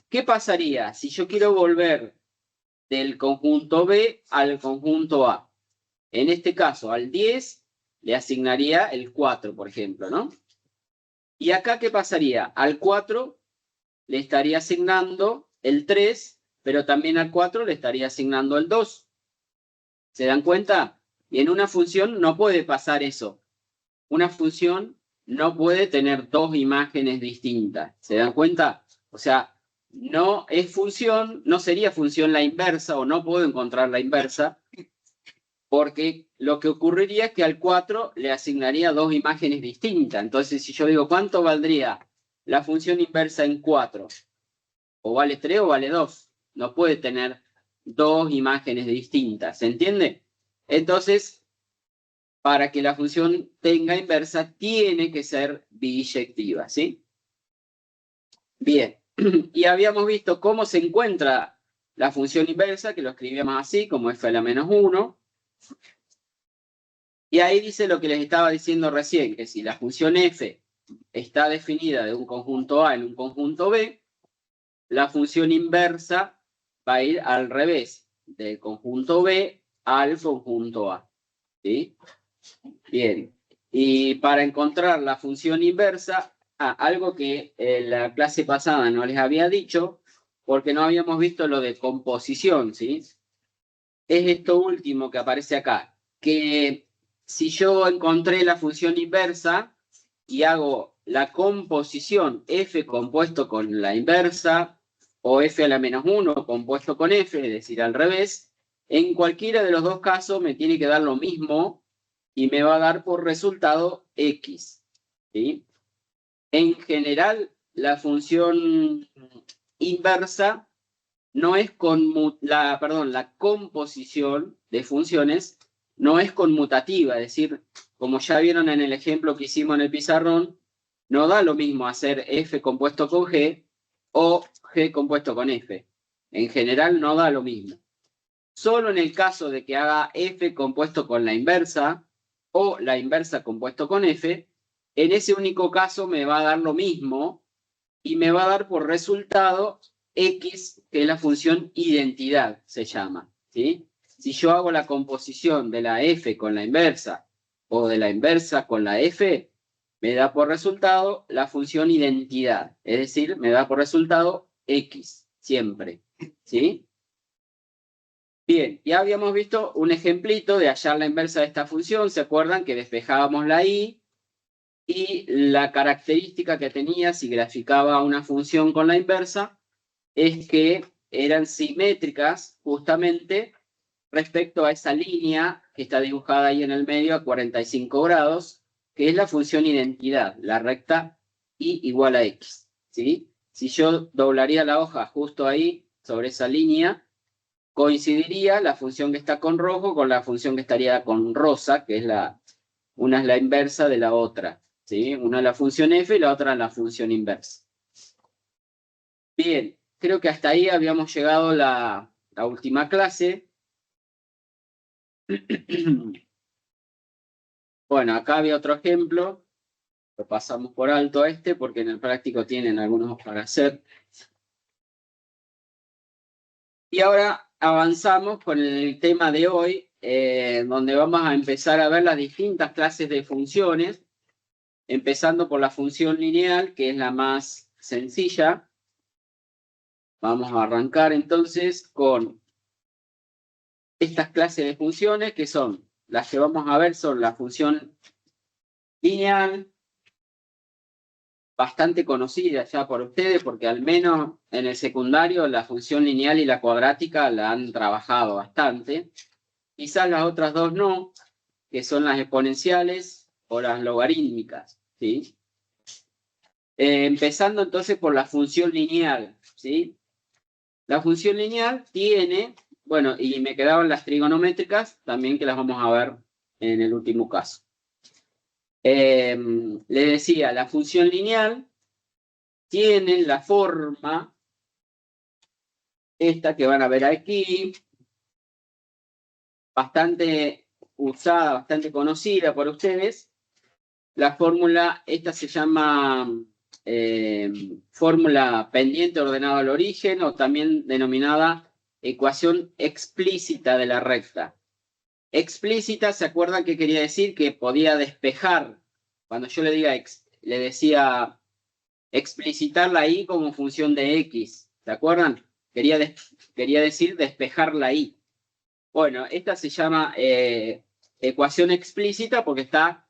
A: ¿qué pasaría si yo quiero volver del conjunto B al conjunto A? En este caso, al 10 le asignaría el 4, por ejemplo, ¿no? Y acá, ¿qué pasaría? Al 4 le estaría asignando el 3, pero también al 4 le estaría asignando el 2. ¿Se dan cuenta? Y en una función no puede pasar eso. Una función no puede tener dos imágenes distintas. ¿Se dan cuenta? O sea, no es función, no sería función la inversa o no puedo encontrar la inversa, porque lo que ocurriría es que al 4 le asignaría dos imágenes distintas. Entonces, si yo digo, ¿cuánto valdría la función inversa en 4? O vale 3 o vale 2. No puede tener dos imágenes distintas. ¿Se entiende? Entonces, para que la función tenga inversa, tiene que ser biyectiva, ¿sí? Bien. Y habíamos visto cómo se encuentra la función inversa, que lo escribíamos así, como f a la menos 1. Y ahí dice lo que les estaba diciendo recién, que si la función f está definida de un conjunto A en un conjunto B, la función inversa va a ir al revés, del conjunto B al conjunto A. ¿Sí? Bien. Y para encontrar la función inversa, algo que en la clase pasada no les había dicho, porque no habíamos visto lo de composición, ¿sí? Es esto último que aparece acá, que si yo encontré la función inversa y hago la composición f compuesto con la inversa, o f a la menos 1 compuesto con f, es decir, al revés, en cualquiera de los dos casos me tiene que dar lo mismo y me va a dar por resultado x. ¿Sí? En general, la función inversa no es la composición de funciones no es conmutativa, es decir, como ya vieron en el ejemplo que hicimos en el pizarrón, no da lo mismo hacer f compuesto con g o g compuesto con f. En general no da lo mismo. Solo en el caso de que haga f compuesto con la inversa o la inversa compuesto con f, en ese único caso me va a dar lo mismo y me va a dar por resultado x, que es la función identidad, se llama. ¿Sí? Si yo hago la composición de la f con la inversa o de la inversa con la f, me da por resultado la función identidad. Es decir, me da por resultado x, siempre. ¿Sí? Bien, ya habíamos visto un ejemplito de hallar la inversa de esta función. ¿Se acuerdan que despejábamos la y la característica que tenía si graficaba una función con la inversa es que eran simétricas justamente respecto a esa línea que está dibujada ahí en el medio a 45 grados, que es la función identidad, la recta y igual a x. ¿Sí? Si yo doblaría la hoja justo ahí, sobre esa línea, coincidiría la función que está con rojo con la función que estaría con rosa, que es una es la inversa de la otra. ¿Sí? Una es la función f y la otra es la función inversa. Bien, creo que hasta ahí habíamos llegado la última clase. Bueno, acá había otro ejemplo. Lo pasamos por alto a este porque en el práctico tienen algunos para hacer. Y ahora avanzamos con el tema de hoy, donde vamos a empezar a ver las distintas clases de funciones, empezando por la función lineal, que es la más sencilla. Vamos a arrancar entonces con estas clases de funciones, que son las que vamos a ver, son la función lineal, bastante conocida ya por ustedes, porque al menos en el secundario la función lineal y la cuadrática la han trabajado bastante. Quizás las otras dos no, que son las exponenciales o las logarítmicas, ¿sí? Empezando entonces por la función lineal, ¿sí? La función lineal tiene, bueno, y me quedaban las trigonométricas, también que las vamos a ver en el último caso. Le decía, la función lineal tiene la forma, esta que van a ver aquí, bastante usada, bastante conocida por ustedes. La fórmula, esta se llama fórmula pendiente ordenado al origen, o también denominada ecuación explícita de la recta. Explícita, ¿se acuerdan qué quería decir? Que podía despejar. Cuando yo le decía explicitar la y como función de x, ¿se acuerdan? Quería decir despejar la y. Bueno, esta se llama ecuación explícita porque está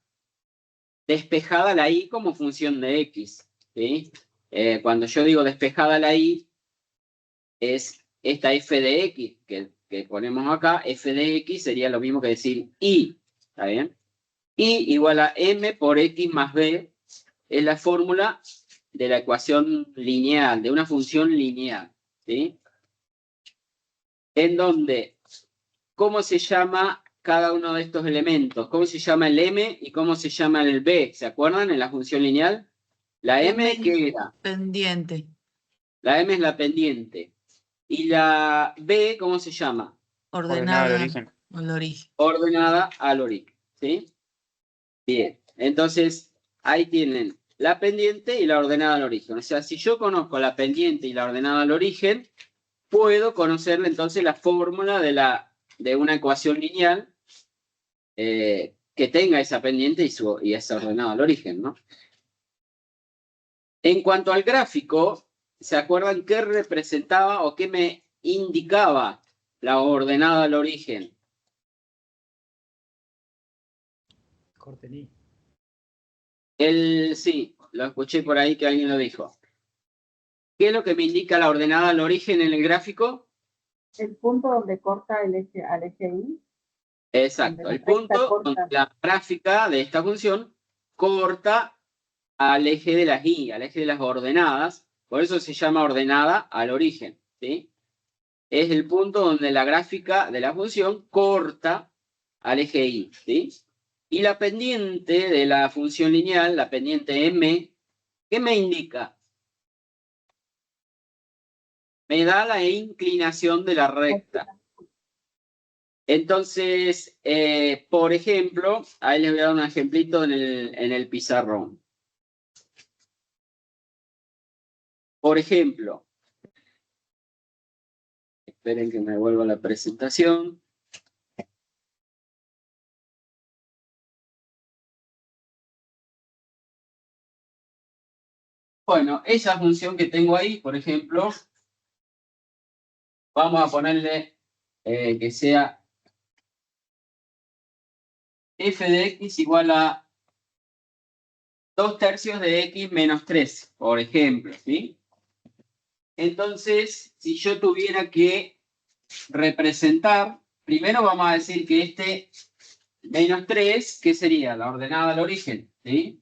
A: despejada la y como función de x. ¿Sí? Cuando yo digo despejada la y, es esta f de x que ponemos acá, f de x sería lo mismo que decir y, ¿está bien? Y igual a m por x más b es la fórmula de la ecuación lineal, de una función lineal, ¿sí? En donde, ¿cómo se llama cada uno de estos elementos? ¿Cómo se llama el m y cómo se llama el b? ¿Se acuerdan en la función lineal? La m, ¿qué era?
D: Pendiente.
A: La m es la pendiente. Y la B, ¿cómo se llama?
B: Ordenada al
D: Ordenada
B: origen.
D: al origen.
A: Ordenada al origen, ¿sí? Bien, entonces ahí tienen la pendiente y la ordenada al origen. O sea, si yo conozco la pendiente y la ordenada al origen, puedo conocerle entonces la fórmula de una ecuación lineal que tenga esa pendiente y esa ordenada al origen, ¿no? En cuanto al gráfico, ¿se acuerdan qué representaba o qué me indicaba la ordenada al origen? Sí, lo escuché por ahí que alguien lo dijo. ¿Qué es lo que me indica la ordenada al origen en el gráfico?
E: El punto donde corta el eje, al eje Y.
A: Exacto, el punto donde la gráfica de esta función corta al eje de las Y, al eje de las ordenadas, por eso se llama ordenada al origen, ¿sí? Es el punto donde la gráfica de la función corta al eje Y, ¿sí? Y la pendiente de la función lineal, la pendiente M, ¿qué me indica? Me da la inclinación de la recta. Entonces, por ejemplo, ahí les voy a dar un ejemplito en el pizarrón. Por ejemplo, esperen que me vuelva la presentación. Bueno, esa función que tengo ahí, por ejemplo, vamos a ponerle que sea f de x igual a 2/3 de x menos 3, por ejemplo, ¿sí? Entonces, si yo tuviera que representar, primero vamos a decir que este menos 3, ¿qué sería? La ordenada al origen, ¿sí?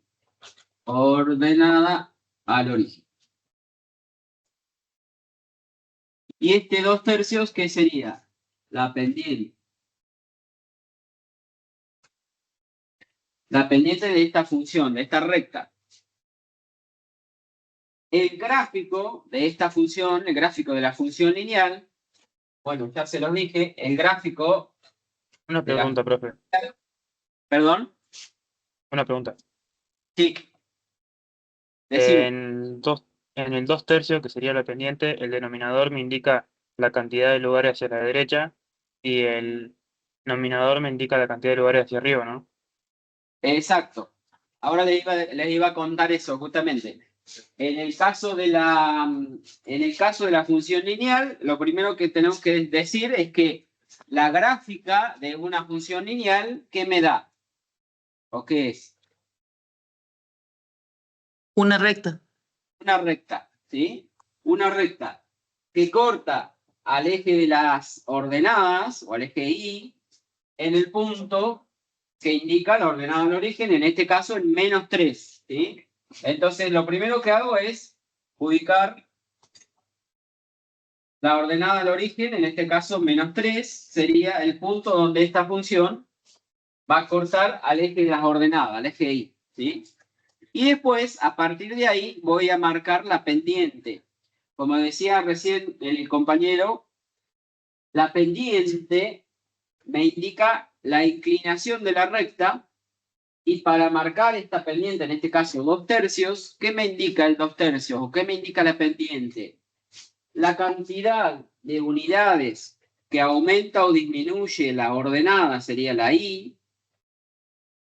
A: Ordenada al origen. Y este 2/3, ¿qué sería? La pendiente. La pendiente de esta función, de esta recta. El gráfico de esta función, el gráfico de la función lineal, bueno, ya se los dije, el gráfico...
B: Una pregunta, profe.
A: ¿Perdón?
B: Una pregunta.
A: Sí. Decime.
B: En el 2/3, que sería la pendiente, el denominador me indica la cantidad de lugares hacia la derecha y el nominador me indica la cantidad de lugares hacia arriba, ¿no?
A: Exacto. Ahora les iba a contar eso, justamente. En el caso de la función lineal, lo primero que tenemos que decir es que la gráfica de una función lineal, ¿qué me da? ¿O qué es?
D: Una recta.
A: Una recta, ¿sí? Una recta que corta al eje de las ordenadas, o al eje Y, en el punto que indica la ordenada al origen, en este caso en menos 3, ¿sí? Entonces, lo primero que hago es ubicar la ordenada al origen, en este caso menos 3, sería el punto donde esta función va a cortar al eje de las ordenadas, al eje Y, ¿sí? Y después, a partir de ahí, voy a marcar la pendiente. Como decía recién el compañero, la pendiente me indica la inclinación de la recta, y para marcar esta pendiente, en este caso 2/3, ¿qué me indica el 2/3 o qué me indica la pendiente? La cantidad de unidades que aumenta o disminuye la ordenada, sería la Y,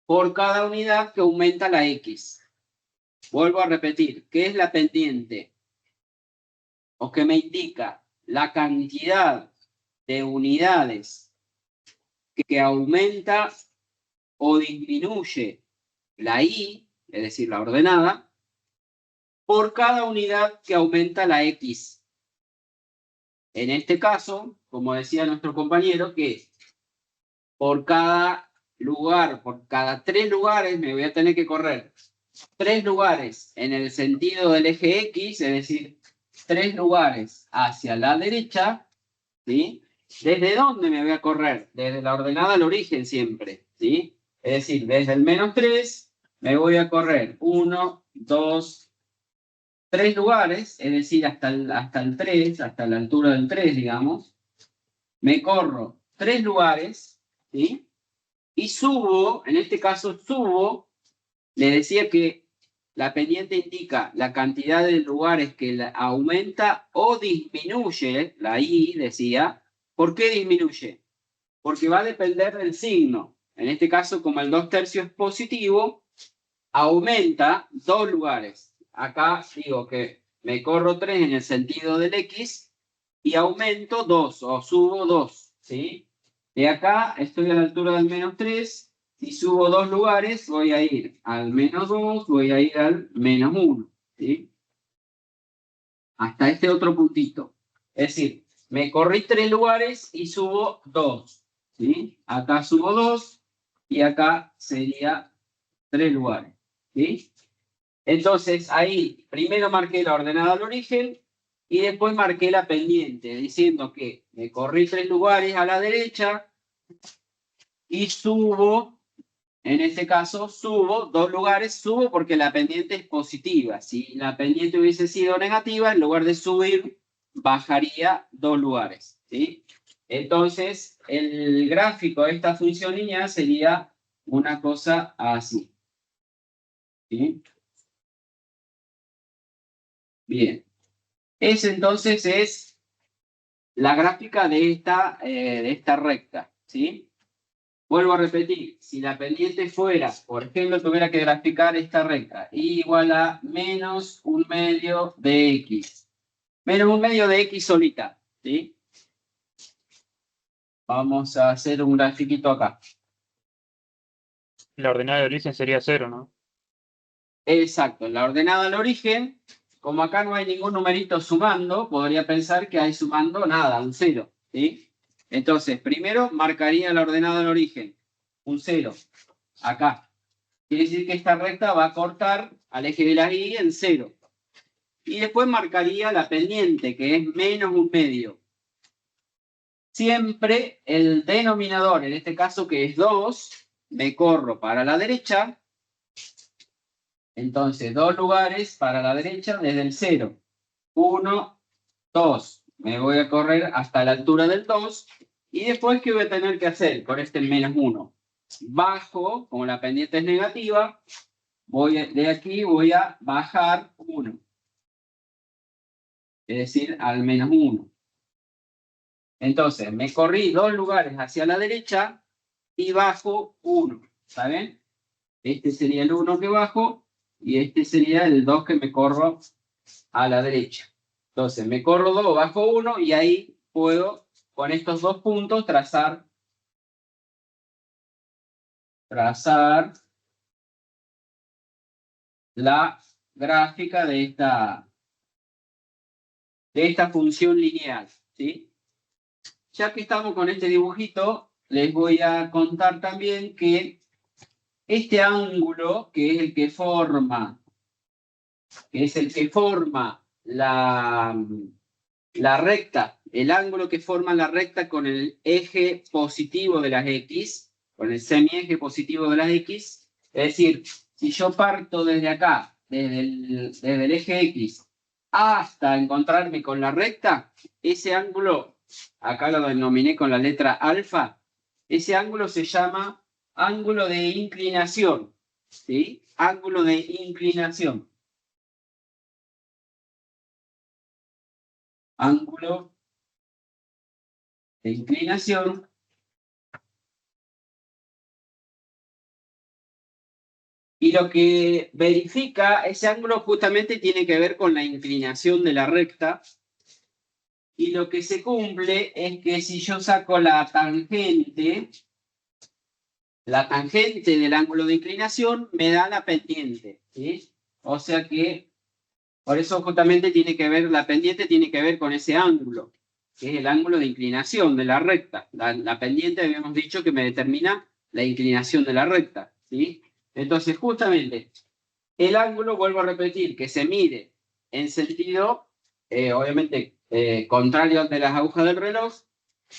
A: por cada unidad que aumenta la X. Vuelvo a repetir, ¿qué es la pendiente? O que me indica la cantidad de unidades que aumenta o disminuye la Y, es decir, la ordenada, por cada unidad que aumenta la X. En este caso, como decía nuestro compañero, que por cada lugar, por cada 3 lugares, me voy a tener que correr 3 lugares en el sentido del eje X, es decir, 3 lugares hacia la derecha, ¿sí? ¿Desde dónde me voy a correr? Desde la ordenada al origen siempre, ¿sí? Es decir, desde el menos 3 me voy a correr 1, 2, 3 lugares, es decir, hasta el 3, hasta la altura del 3, digamos. Me corro 3 lugares, ¿sí? Y subo, en este caso subo, le decía que la pendiente indica la cantidad de lugares que aumenta o disminuye, la I decía. ¿Por qué disminuye? Porque va a depender del signo. En este caso, como el 2/3 es positivo, aumenta 2 lugares. Acá digo que me corro 3 en el sentido del X y aumento 2 o subo 2, ¿sí? De acá estoy a la altura del -3. Si subo 2 lugares, voy a ir al -2, voy a ir al -1, ¿sí? Hasta este otro puntito. Es decir, me corrí 3 lugares y subo 2, ¿sí? Acá subo 2 y acá sería 3 lugares, ¿sí? Entonces, ahí primero marqué la ordenada al origen y después marqué la pendiente, diciendo que me corrí 3 lugares a la derecha y subo, en este caso, subo 2 lugares, subo porque la pendiente es positiva. Si la pendiente hubiese sido negativa, en lugar de subir, bajaría 2 lugares, ¿sí? Entonces, el gráfico de esta función lineal sería una cosa así, ¿sí? Bien. Ese entonces es la gráfica de esta recta, ¿sí? Vuelvo a repetir, si la pendiente fuera, por ejemplo, tuviera que graficar esta recta, y igual a menos 1/2 de X. Menos 1/2 de X solita, ¿sí? Vamos a hacer un grafiquito acá.
B: La ordenada de origen sería 0, ¿no?
A: Exacto, la ordenada al origen, como acá no hay ningún numerito sumando, podría pensar que hay sumando nada, un 0, ¿sí? Entonces, primero marcaría la ordenada al origen, un 0, acá. Quiere decir que esta recta va a cortar al eje de la Y en 0. Y después marcaría la pendiente, que es menos 1/2. Siempre el denominador, en este caso que es 2, me corro para la derecha. Entonces, 2 lugares para la derecha desde el 0. 1, 2. Me voy a correr hasta la altura del 2. Y después, ¿qué voy a tener que hacer con este -1? Bajo, como la pendiente es negativa, de aquí voy a bajar 1. Es decir, al -1. Entonces, me corrí 2 lugares hacia la derecha y bajo 1. ¿Saben? Este sería el 1 que bajo y este sería el 2 que me corro a la derecha. Entonces, me corro 2, bajo 1 y ahí puedo, con estos 2 puntos, trazar la gráfica de esta función lineal, ¿sí? Ya que estamos con este dibujito, les voy a contar también que este ángulo, que es el que forma la recta, el ángulo que forma la recta con el eje positivo de las X, con el semieje positivo de las X, es decir, si yo parto desde acá, desde el eje X, hasta encontrarme con la recta, ese ángulo, acá lo denominé con la letra alfa, ese ángulo se llama ángulo de inclinación, ¿sí? Ángulo de inclinación. Ángulo de inclinación. Y lo que verifica ese ángulo justamente tiene que ver con la inclinación de la recta. Y lo que se cumple es que si yo saco la tangente del ángulo de inclinación me da la pendiente, ¿sí? O sea que, por eso justamente tiene que ver, la pendiente tiene que ver con ese ángulo, que es el ángulo de inclinación de la recta. La pendiente habíamos dicho que me determina la inclinación de la recta, ¿sí? Entonces, justamente, el ángulo, vuelvo a repetir, que se mide en sentido, obviamente, contrario al de las agujas del reloj,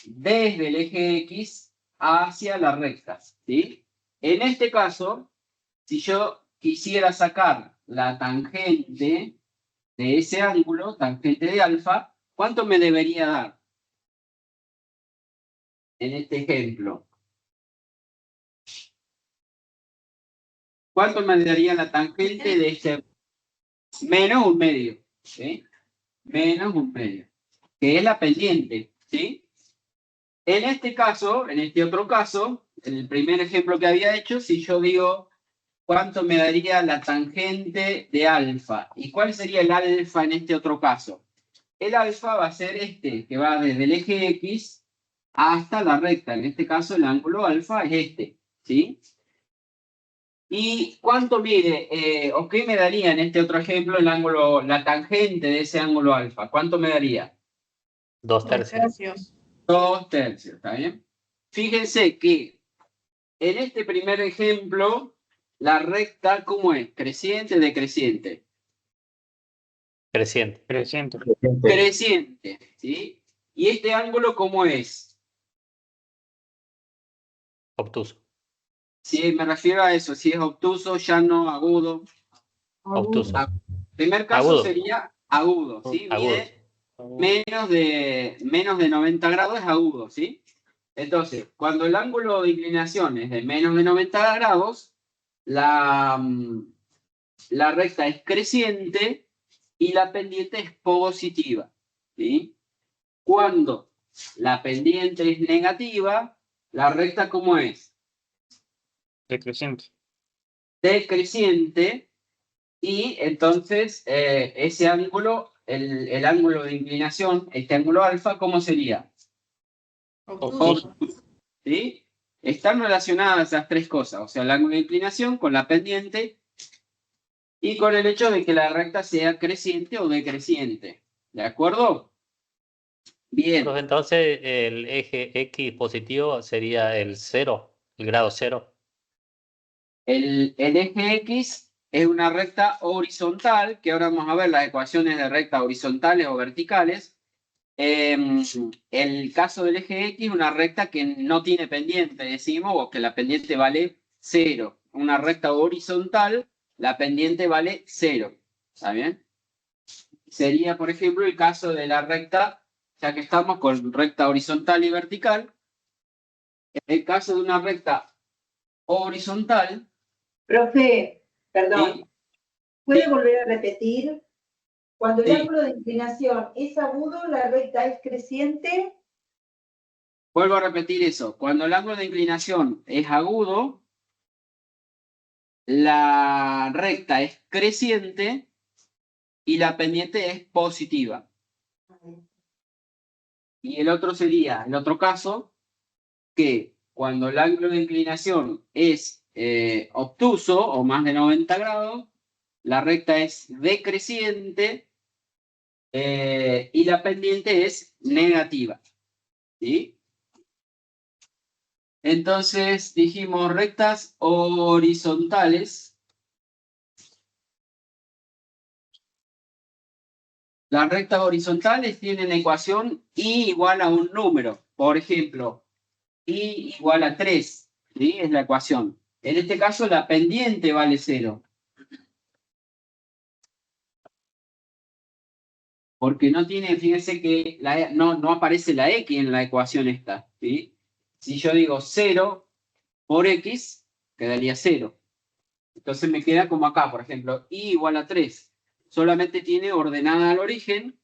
A: desde el eje X hacia la recta, ¿sí? En este caso, si yo quisiera sacar la tangente de ese ángulo, tangente de alfa, ¿cuánto me debería dar? En este ejemplo. ¿Cuánto me daría la tangente de este? Menos un medio, ¿sí? Menos un medio, que es la pendiente, ¿sí? En este caso, en este otro caso, en el primer ejemplo que había hecho, si yo digo cuánto me daría la tangente de alfa, ¿y cuál sería el alfa en este otro caso? El alfa va a ser este, que va desde el eje X hasta la recta. En este caso, el ángulo alfa es este, ¿sí? ¿Y cuánto mide? ¿O qué me daría en este otro ejemplo el ángulo, la tangente de ese ángulo alfa? ¿Cuánto me daría?
F: 2 tercios.
A: 2 tercios, ¿está bien? Fíjense que en este primer ejemplo, la recta, ¿cómo es? ¿Creciente o decreciente?
F: Creciente.
B: Creciente.
A: Creciente, ¿sí? ¿Y este ángulo cómo es?
F: Obtuso.
A: Sí, me refiero a eso, si es obtuso, llano, agudo.
F: Obtuso.
A: Primer caso
F: Agudo.
A: sería agudo, ¿sí?
F: Agudo.
A: Mide menos de 90 grados es agudo, ¿sí? Entonces, cuando el ángulo de inclinación es de menos de 90 grados, la recta es creciente y la pendiente es positiva, ¿sí? Cuando la pendiente es negativa, la recta, ¿cómo es?
B: Decreciente.
A: Decreciente, y entonces ese ángulo, el ángulo de inclinación, este ángulo alfa, ¿cómo sería?
B: Obtuso.
A: ¿Sí? Están relacionadas esas tres cosas, o sea, el ángulo de inclinación con la pendiente y con el hecho de que la recta sea creciente o decreciente. ¿De acuerdo? Bien.
F: Profe, entonces el eje X positivo sería el 0, el grado 0.
A: El eje X es una recta horizontal, que ahora vamos a ver las ecuaciones de rectas horizontales o verticales. El caso del eje X es una recta que no tiene pendiente, decimos, o que la pendiente vale 0. Una recta horizontal, la pendiente vale 0. ¿Está bien? Sería, por ejemplo, el caso de la recta, ya que estamos con recta horizontal y vertical. El caso de una recta horizontal.
G: Profe, perdón,
A: ¿Sí?
G: ¿puede volver a repetir? Cuando el
A: Sí.
G: ángulo de inclinación es agudo, la recta es creciente.
A: Vuelvo a repetir eso. Cuando el ángulo de inclinación es agudo, la recta es creciente y la pendiente es positiva. Y el otro sería, el otro caso, que cuando el ángulo de inclinación es obtuso o más de 90 grados, la recta es decreciente y la pendiente es negativa. ¿Sí? Entonces dijimos rectas horizontales. Las rectas horizontales tienen ecuación y igual a un número. Por ejemplo, y igual a 3. ¿Sí? Es la ecuación. En este caso la pendiente vale 0. Porque no tiene, fíjense que no aparece la X en la ecuación esta. ¿Sí? Si yo digo 0 por X, quedaría 0. Entonces me queda como acá, por ejemplo, y igual a 3. Solamente tiene ordenada al origen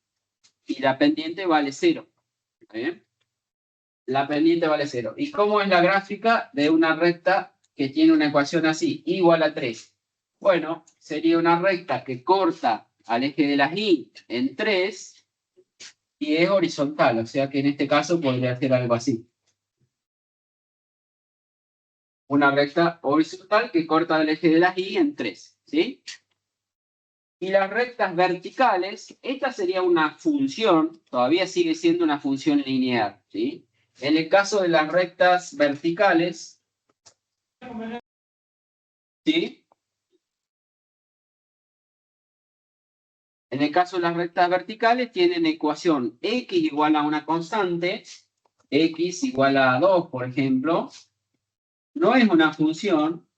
A: y la pendiente vale 0. ¿Está bien? La pendiente vale 0. ¿Y cómo es la gráfica de una recta que tiene una ecuación así? Igual a 3. Bueno, sería una recta que corta al eje de las Y en 3 y es horizontal. O sea que en este caso podría ser algo así. Una recta horizontal que corta el eje de las Y en 3. ¿Sí? Y las rectas verticales, esta sería una función, todavía sigue siendo una función lineal. ¿Sí? En el caso de las rectas verticales, ¿sí? En el caso de las rectas verticales tienen ecuación x igual a una constante, x igual a 2, por ejemplo. No es una función.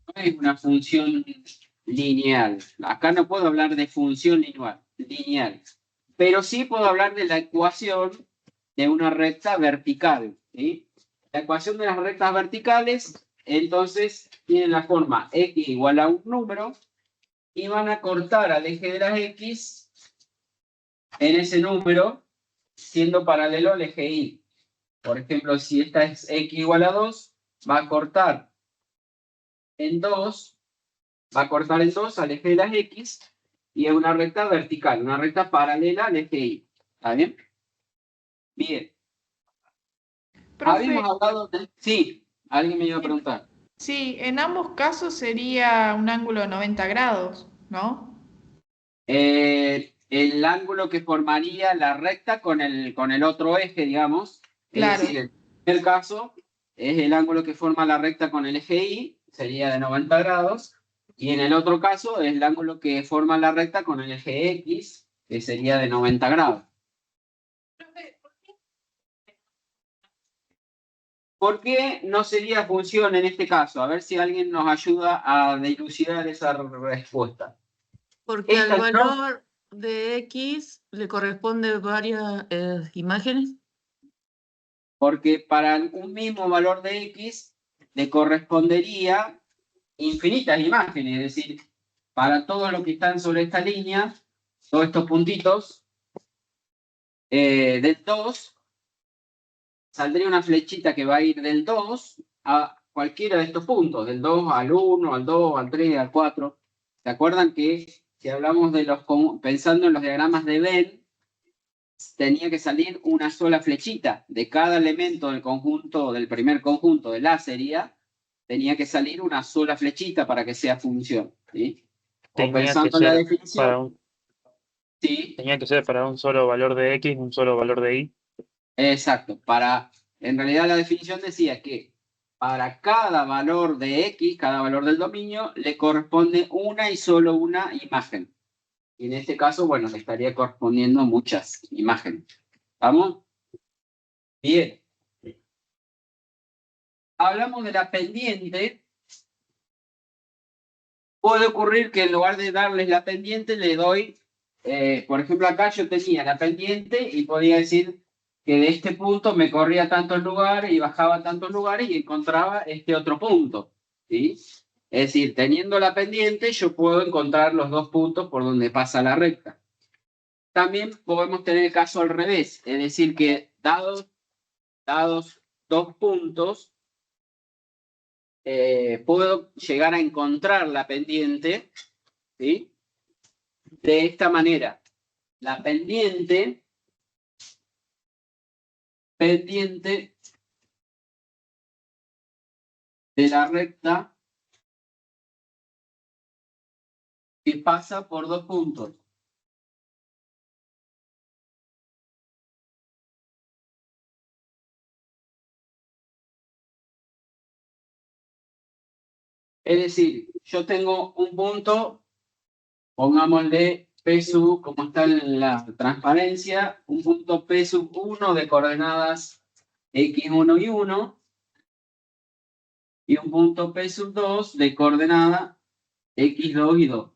A: No no es una función lineal. Acá no puedo hablar de función lineal, pero sí puedo hablar de la ecuación de una recta vertical, ¿sí? La ecuación de las rectas verticales, entonces, tiene la forma x igual a un número y van a cortar al eje de las x en ese número, siendo paralelo al eje y. Por ejemplo, si esta es x igual a 2, va a cortar en 2, al eje de las x, y es una recta vertical, una recta paralela al eje y. ¿Está bien? Bien.
H: Profe,
A: Habíamos hablado de... Sí, alguien me iba a preguntar.
H: sí, en ambos casos sería un ángulo de 90 grados, ¿no?
A: El ángulo que formaría la recta con el otro eje, digamos.
H: Claro.
A: Es decir, en el primer caso es el ángulo que forma la recta con el eje y, sería de 90 grados. Y en el otro caso es el ángulo que forma la recta con el eje x, que sería de 90 grados. ¿Por qué no sería función en este caso? A ver si alguien nos ayuda a dilucidar esa respuesta.
D: Porque al
A: Esta no-
D: valor de X le corresponde varias imágenes.
A: Porque para un mismo valor de x le correspondería infinitas imágenes, es decir, para todo lo que están sobre esta línea, todos estos puntitos, del 2, saldría una flechita que va a ir del 2 a cualquiera de estos puntos, del 2 al 1, al 2, al 3, al 4. ¿Se acuerdan que si hablamos de pensando en los diagramas de Venn, tenía que salir una sola flechita de cada elemento del conjunto, del primer conjunto de la serie, tenía que salir una sola flechita para que sea función, ¿sí? O
B: Tenía que
A: pensando en la
B: ser
A: definición, sí,
B: tenía que ser para un solo valor de X, un solo valor de Y.
A: exacto. En realidad la definición decía que para cada valor de X, cada valor del dominio, le corresponde una y solo una imagen. Y en este caso, bueno, le estaría correspondiendo muchas imágenes. ¿Vamos? Bien. Hablamos de la pendiente. Puede ocurrir que en lugar de darles la pendiente, le doy, por ejemplo, acá yo tenía la pendiente y podía decir que de este punto me corría tantos lugares y bajaba tantos lugares y encontraba este otro punto, ¿sí? Es decir, teniendo la pendiente, yo puedo encontrar los dos puntos por donde pasa la recta. También podemos tener el caso al revés, es decir, que dados dos puntos, puedo llegar a encontrar la pendiente, ¿sí? De esta manera. La pendiente de la recta que pasa por dos puntos. Es decir, yo tengo un punto, pongámosle P sub, como está en la transparencia, un punto P sub 1 de coordenadas x1 y 1, y un punto P sub 2 de coordenada x2 y 2.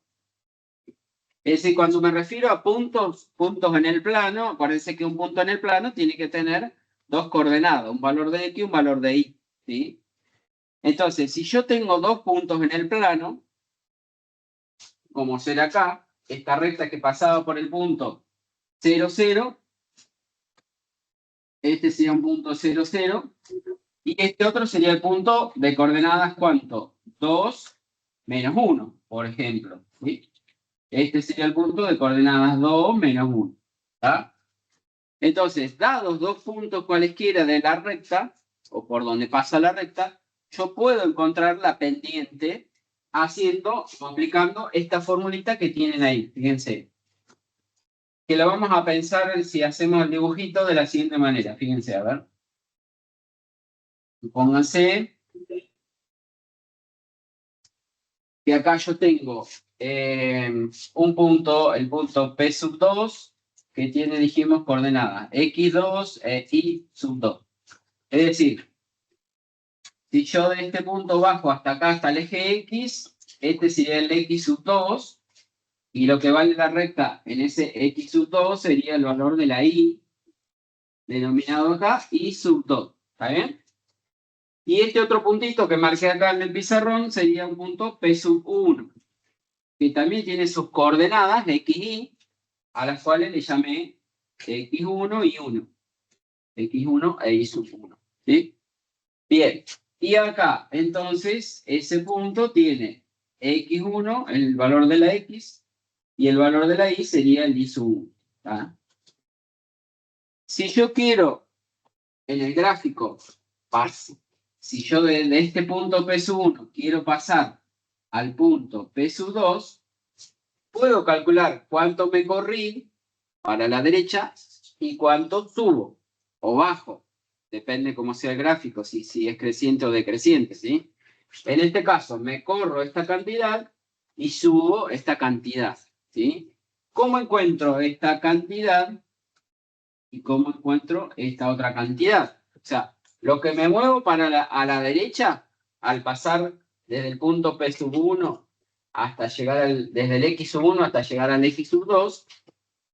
A: Es decir, cuando me refiero a puntos en el plano, acuérdense que un punto en el plano tiene que tener dos coordenadas, un valor de x y un valor de y, ¿sí? Entonces, si yo tengo dos puntos en el plano, como será acá, esta recta que pasaba por el punto 0, 0, este sería un punto 0, 0, y este otro sería el punto de coordenadas, ¿cuánto? 2 menos 1, por ejemplo, ¿sí? Este sería el punto de coordenadas 2 menos 1, ¿tá? Entonces, dados dos puntos cualesquiera de la recta, o por donde pasa la recta, yo puedo encontrar la pendiente aplicando esta formulita que tienen ahí, fíjense. Que lo vamos a pensar si hacemos el dibujito de la siguiente manera, fíjense, a ver. Pónganse que acá yo tengo un punto, el punto P sub 2, que tiene, dijimos, coordenadas x2 y sub 2. Es decir, Si yo de este punto bajo hasta acá, hasta el eje X, este sería el X sub 2, y lo que vale la recta en ese X sub 2 sería el valor de la Y, denominado acá, Y sub 2. ¿Está bien? Y este otro puntito que marqué acá en el pizarrón sería un punto P sub 1, que también tiene sus coordenadas, X, Y, a las cuales le llamé X1 y 1. X1 e Y sub 1. ¿Sí? Bien. Y acá, entonces, ese punto tiene X1, el valor de la X, y el valor de la Y sería el Y sub 1. ¿Tá? Si yo quiero, en el gráfico, si yo de este punto P sub 1 quiero pasar al punto P sub 2, puedo calcular cuánto me corrí para la derecha y cuánto subo o bajo. Depende cómo sea el gráfico, si es creciente o decreciente, ¿sí? En este caso, me corro esta cantidad y subo esta cantidad, ¿sí? ¿Cómo encuentro esta cantidad y cómo encuentro esta otra cantidad? O sea, lo que me muevo a la derecha, al pasar desde el punto P sub 1 hasta llegar desde el X sub 1 hasta llegar al X sub 2,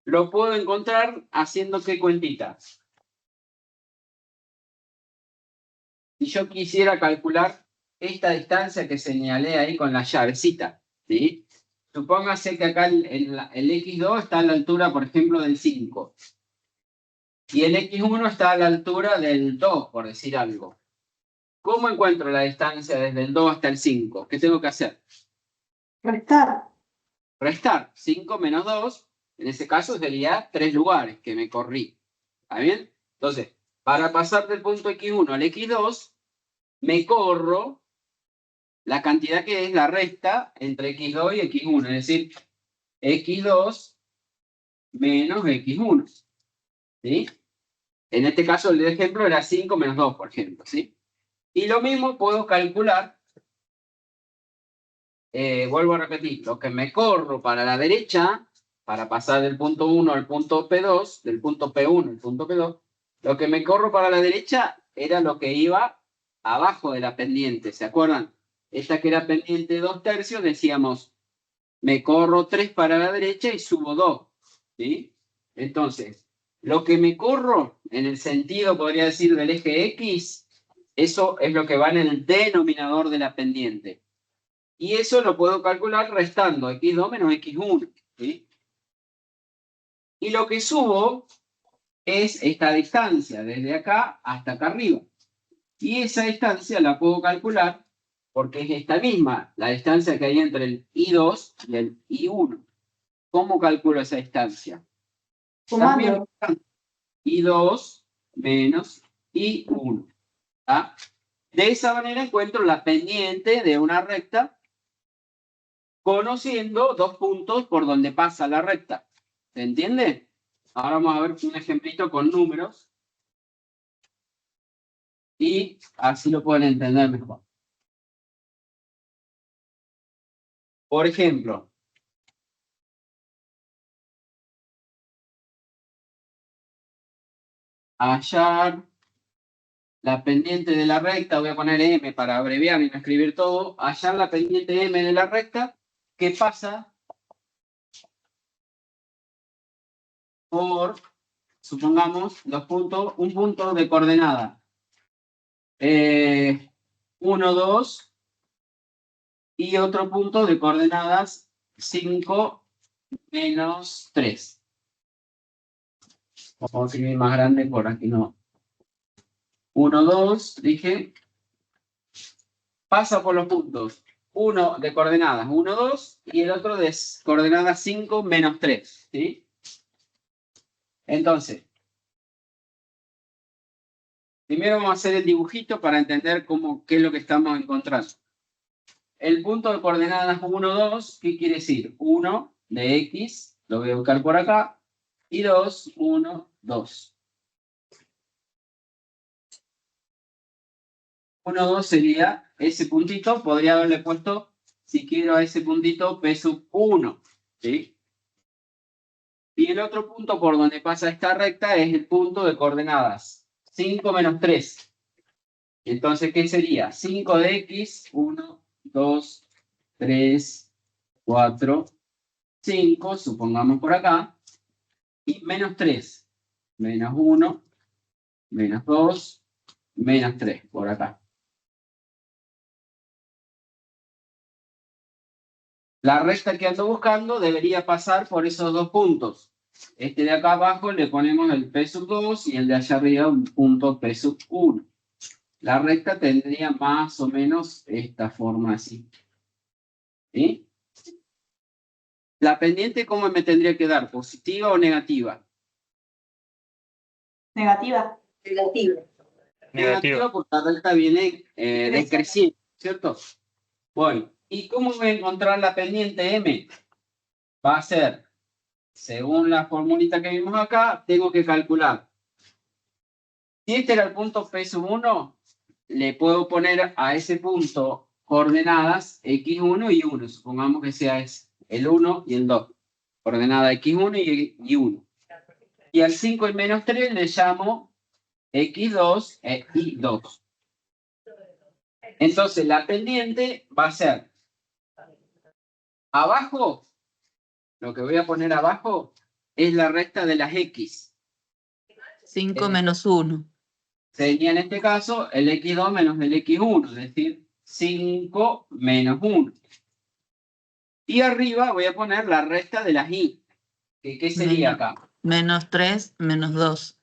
A: lo puedo encontrar haciendo ¿qué cuentita? Si yo quisiera calcular esta distancia que señalé ahí con la llavecita, ¿sí? Supóngase que acá el X2 está a la altura, por ejemplo, del 5. Y el X1 está a la altura del 2, por decir algo. ¿Cómo encuentro la distancia desde el 2 hasta el 5? ¿Qué tengo que hacer?
E: Restar.
A: Restar. 5 menos 2, en ese caso sería 3 lugares que me corrí. ¿Está bien? Entonces, para pasar del punto X1 al X2, me corro la cantidad que es la resta entre X2 y X1, es decir, X2 menos X1. ¿Sí? En este caso, el ejemplo era 5 menos 2, por ejemplo. ¿Sí? Y lo mismo puedo calcular, vuelvo a repetir, lo que me corro para la derecha, para pasar del punto 1 al punto P2, del punto P1 al punto P2, lo que me corro para la derecha era lo que iba abajo de la pendiente, ¿se acuerdan? Esta que era pendiente 2/3, decíamos, me corro 3 para la derecha y subo 2, ¿sí? Entonces, lo que me corro, en el sentido, podría decir, del eje X, eso es lo que va en el denominador de la pendiente. Y eso lo puedo calcular restando X2 menos X1, ¿sí? Y lo que subo es esta distancia, desde acá hasta acá arriba. Y esa distancia la puedo calcular porque es esta misma, la distancia que hay entre el I2 y el I1. ¿Cómo calculo esa distancia?
E: Sumando.
A: I2 menos I1. ¿Tá? De esa manera encuentro la pendiente de una recta conociendo dos puntos por donde pasa la recta. ¿Se entiende? Ahora vamos a ver un ejemplito con números. Y así lo pueden entender mejor. Por ejemplo, hallar la pendiente de la recta, voy a poner M para abreviar y no escribir todo, hallar la pendiente M de la recta que pasa por, supongamos, un punto de coordenada 1, 2 y otro punto de coordenadas 5, menos 3. Vamos a escribir más grande por aquí, no. 1, 2, dije, pasa por los puntos. Uno de coordenadas 1, 2 y el otro de coordenadas 5, menos 3. ¿Sí? Entonces, primero vamos a hacer el dibujito para entender qué es lo que estamos encontrando. El punto de coordenadas 1, 2, ¿qué quiere decir? 1 de X, lo voy a buscar por acá, y 2, 1, 2. 1, 2 sería ese puntito, podría haberle puesto, si quiero a ese puntito, P sub 1, ¿sí? Y el otro punto por donde pasa esta recta es el punto de coordenadas 5 menos 3. Entonces, ¿qué sería? 5 de x, 1, 2, 3, 4, 5, supongamos por acá, y menos 3, menos 1, menos 2, menos 3, por acá. La recta que ando buscando debería pasar por esos dos puntos. Este de acá abajo le ponemos el P sub 2 y el de allá arriba un punto P sub 1. La recta tendría más o menos esta forma así. ¿Sí? La pendiente, ¿cómo me tendría que dar? ¿Positiva o negativa?
G: Negativa.
E: Negativa.
A: Negativa porque la recta viene decreciendo, ¿cierto? Bueno, ¿y cómo voy a encontrar la pendiente M? Va a ser, según la formulita que vimos acá, tengo que calcular. Si este era el punto P sub 1, le puedo poner a ese punto coordenadas x1 y 1. Supongamos que sea el 1 y el 2. Coordenada x1 y 1. Y al 5 y menos 3 le llamo x2 e y2. Entonces la pendiente va a ser abajo, lo que voy a poner abajo es la recta de las x.
D: 5 menos 1.
A: Sería en este caso el x2 menos el x1, es decir, 5 menos 1. Y arriba voy a poner la recta de las y. ¿Qué sería acá?
D: Menos 3 menos 2.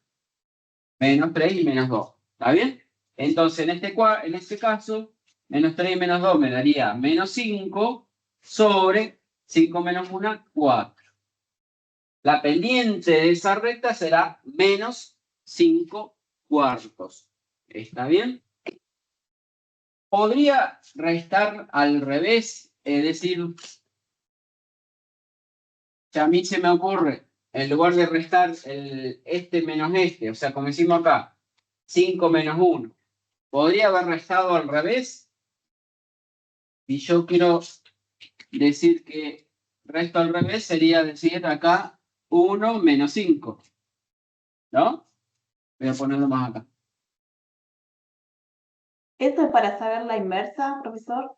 A: Menos 3 y menos 2. ¿Está bien? Entonces, en este caso, menos 3 y menos 2 me daría menos 5 sobre 5 menos 1, 4. La pendiente de esa recta será menos 5 cuartos. ¿Está bien? Podría restar al revés, es decir, que a mí se me ocurre, en lugar de restar este menos este, o sea, como hicimos acá, 5 menos 1, podría haber restado al revés. Y yo quiero decir que resto al revés sería decir acá 1 menos 5. ¿No? Voy a ponerlo más acá.
G: ¿Esto es para saber la inversa, profesor?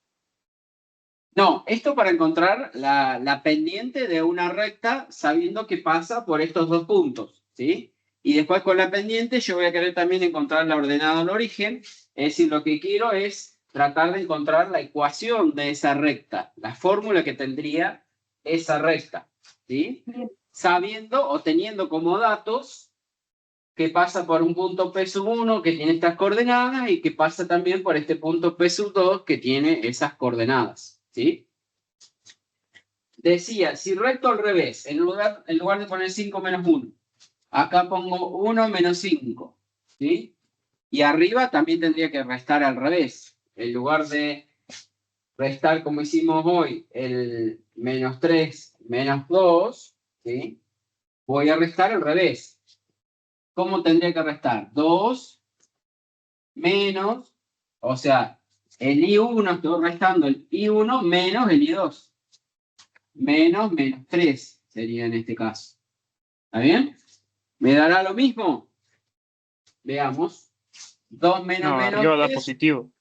A: No, esto para encontrar la pendiente de una recta sabiendo que pasa por estos dos puntos, ¿sí? Y después con la pendiente yo voy a querer también encontrar la ordenada al origen, es decir, lo que quiero es tratar de encontrar la ecuación de esa recta, la fórmula que tendría esa recta, ¿sí?
G: Bien.
A: Sabiendo o teniendo como datos que pasa por un punto P sub 1 que tiene estas coordenadas y que pasa también por este punto P sub 2 que tiene esas coordenadas. ¿Sí? Decía, si resto al revés, en lugar de poner 5 menos 1, acá pongo 1 menos 5, ¿sí? Y arriba también tendría que restar al revés. En lugar de restar como hicimos hoy, el menos 3 menos 2, ¿sí? Voy a restar al revés. ¿Cómo tendría que restar? 2 menos, o sea, el I1, estoy restando el I1 menos el I2. Menos 3 sería en este caso. ¿Está bien? ¿Me dará lo mismo? Veamos. 2 menos
B: No,
A: menos
B: arriba da
A: 3.
B: positivo.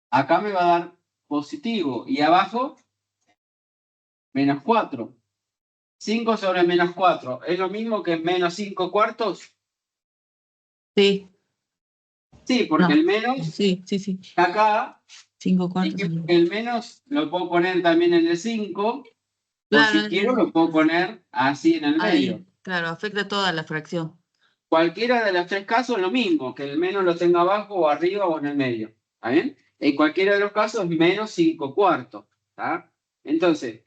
A: Acá me va a dar positivo. Y abajo, menos 4. 5 sobre menos 4. ¿Es lo mismo que menos 5 cuartos?
D: Sí.
A: Sí, porque
D: No.
A: el menos
D: Sí.
A: acá.
D: 5
A: Y
D: cuartos.
A: que el menos lo puedo poner también en el 5. O
D: Claro,
A: si quiero lo puedo poner así en el medio.
D: ahí, claro, afecta toda la fracción.
A: Cualquiera de los tres casos lo mismo, que el menos lo tenga abajo o arriba o en el medio. ¿Está bien? En cualquiera de los casos menos 5 cuartos. ¿Está? Entonces,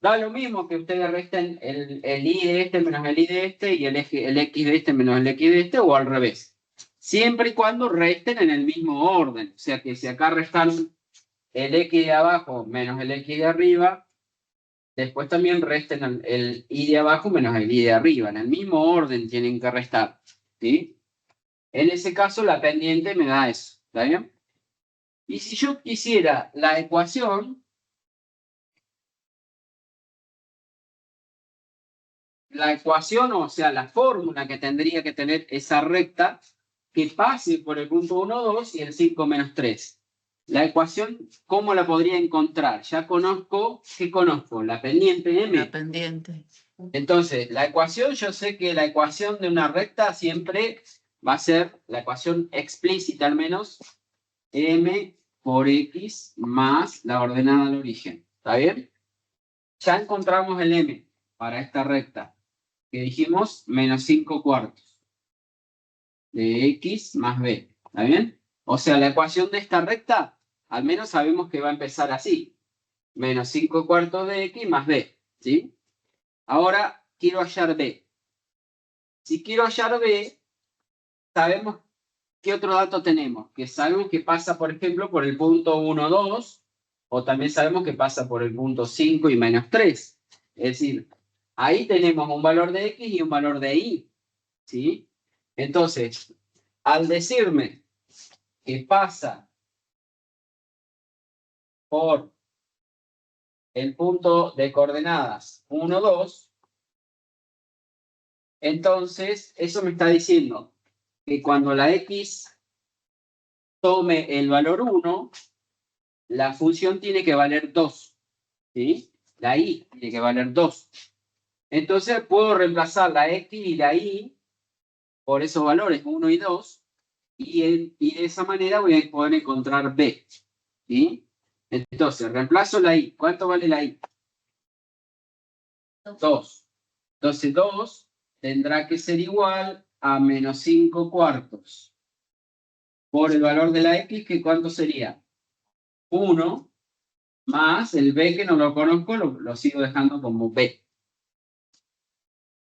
A: da lo mismo que ustedes resten el y de este menos el y de este y el x de este menos el x de este o al revés. Siempre y cuando resten en el mismo orden. O sea que si acá restan el x de abajo menos el x de arriba, después también resten el i de abajo menos el i de arriba. En el mismo orden tienen que restar. ¿Sí? En ese caso, la pendiente me da eso. ¿Está bien? Y si yo quisiera la ecuación, o sea, la fórmula que tendría que tener esa recta, que pase por el punto 1, 2 y el 5 menos 3. La ecuación, ¿cómo la podría encontrar? Ya conozco, ¿qué conozco? La pendiente M.
D: La pendiente.
A: Entonces, la ecuación, yo sé que la ecuación de una recta siempre va a ser la ecuación explícita al menos, M por X más la ordenada al origen. ¿Está bien? Ya encontramos el M para esta recta, que dijimos menos 5 cuartos de X más B. ¿Está bien? O sea, la ecuación de esta recta, al menos sabemos que va a empezar así. Menos 5 cuartos de X más B. ¿Sí? Ahora quiero hallar B. Si quiero hallar B, sabemos qué otro dato tenemos. Que sabemos que pasa, por ejemplo, por el punto 1, 2, o también sabemos que pasa por el punto 5 y menos 3. Es decir, ahí tenemos un valor de X y un valor de Y. ¿Sí? Entonces, al decirme que pasa por el punto de coordenadas 1, 2, entonces eso me está diciendo que cuando la X tome el valor 1, la función tiene que valer 2. ¿Sí? La Y tiene que valer 2. Entonces puedo reemplazar la X y la Y por esos valores 1 y 2 y de esa manera voy a poder encontrar B. ¿Sí? Entonces reemplazo la Y. ¿Cuánto vale la Y? 2. Entonces 2 tendrá que ser igual a menos 5 cuartos por el valor de la X, que ¿cuánto sería? 1 más el B, que no lo conozco, lo sigo dejando como B.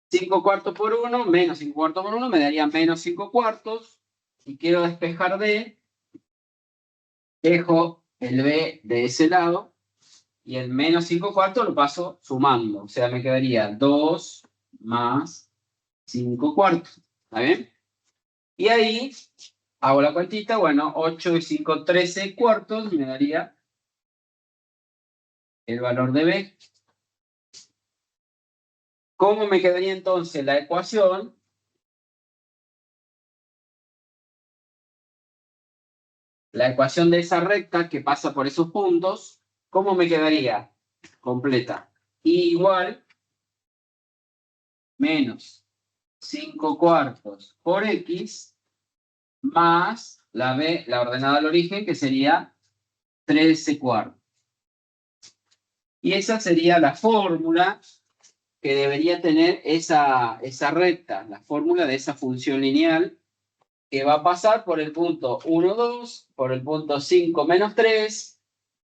A: 5 cuartos por 1 menos 5 cuartos por 1 me daría menos 5 cuartos. Si quiero despejar D, dejo el B de ese lado y el menos 5 cuartos lo paso sumando. O sea, me quedaría 2 más 5 cuartos. ¿Está bien? Y ahí hago la cuentita. Bueno, 8 y 5, 13 cuartos me daría el valor de B. ¿Cómo me quedaría entonces la ecuación? La ecuación de esa recta que pasa por esos puntos, ¿cómo me quedaría? Completa. Y igual menos 5 cuartos por X más la B, la ordenada al origen, que sería 13 cuartos. Y esa sería la fórmula que debería tener esa recta, la fórmula de esa función lineal que va a pasar por el punto 1, 2, por el punto 5, menos 3,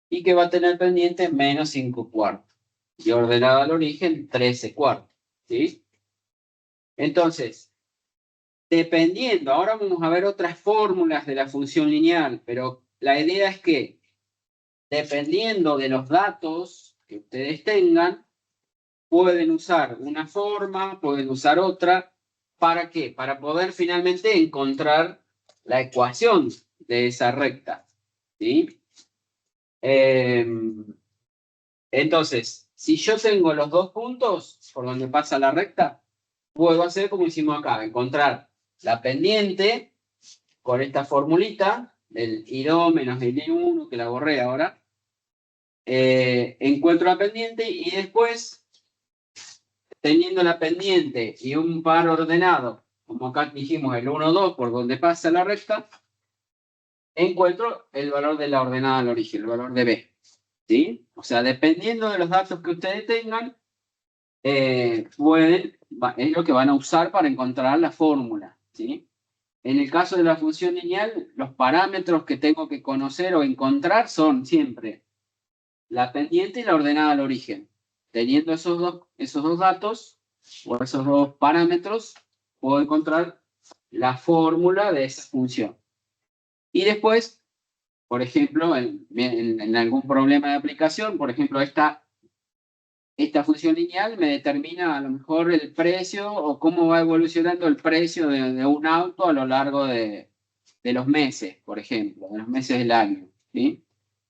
A: y que va a tener pendiente menos 5 cuartos. Y ordenado al origen, 13 cuartos. ¿Sí? Entonces, dependiendo, ahora vamos a ver otras fórmulas de la función lineal, pero la idea es que, dependiendo de los datos que ustedes tengan, pueden usar una forma, pueden usar otra. ¿Para qué? Para poder finalmente encontrar la ecuación de esa recta. ¿Sí? Entonces, si yo tengo los dos puntos por donde pasa la recta, puedo hacer como hicimos acá, encontrar la pendiente con esta formulita del I2 menos el I1, que la borré ahora. Encuentro la pendiente y después, teniendo la pendiente y un par ordenado, como acá dijimos el 1, 2, por donde pasa la recta, encuentro el valor de la ordenada al origen, el valor de B. ¿Sí? O sea, dependiendo de los datos que ustedes tengan, es lo que van a usar para encontrar la fórmula. ¿Sí? En el caso de la función lineal, los parámetros que tengo que conocer o encontrar son siempre la pendiente y la ordenada al origen. Teniendo esos dos datos o esos dos parámetros, puedo encontrar la fórmula de esa función. Y después, por ejemplo, en algún problema de aplicación, por ejemplo, esta función lineal me determina a lo mejor el precio o cómo va evolucionando el precio de un auto a lo largo de los meses, por ejemplo, de los meses del año. ¿Sí?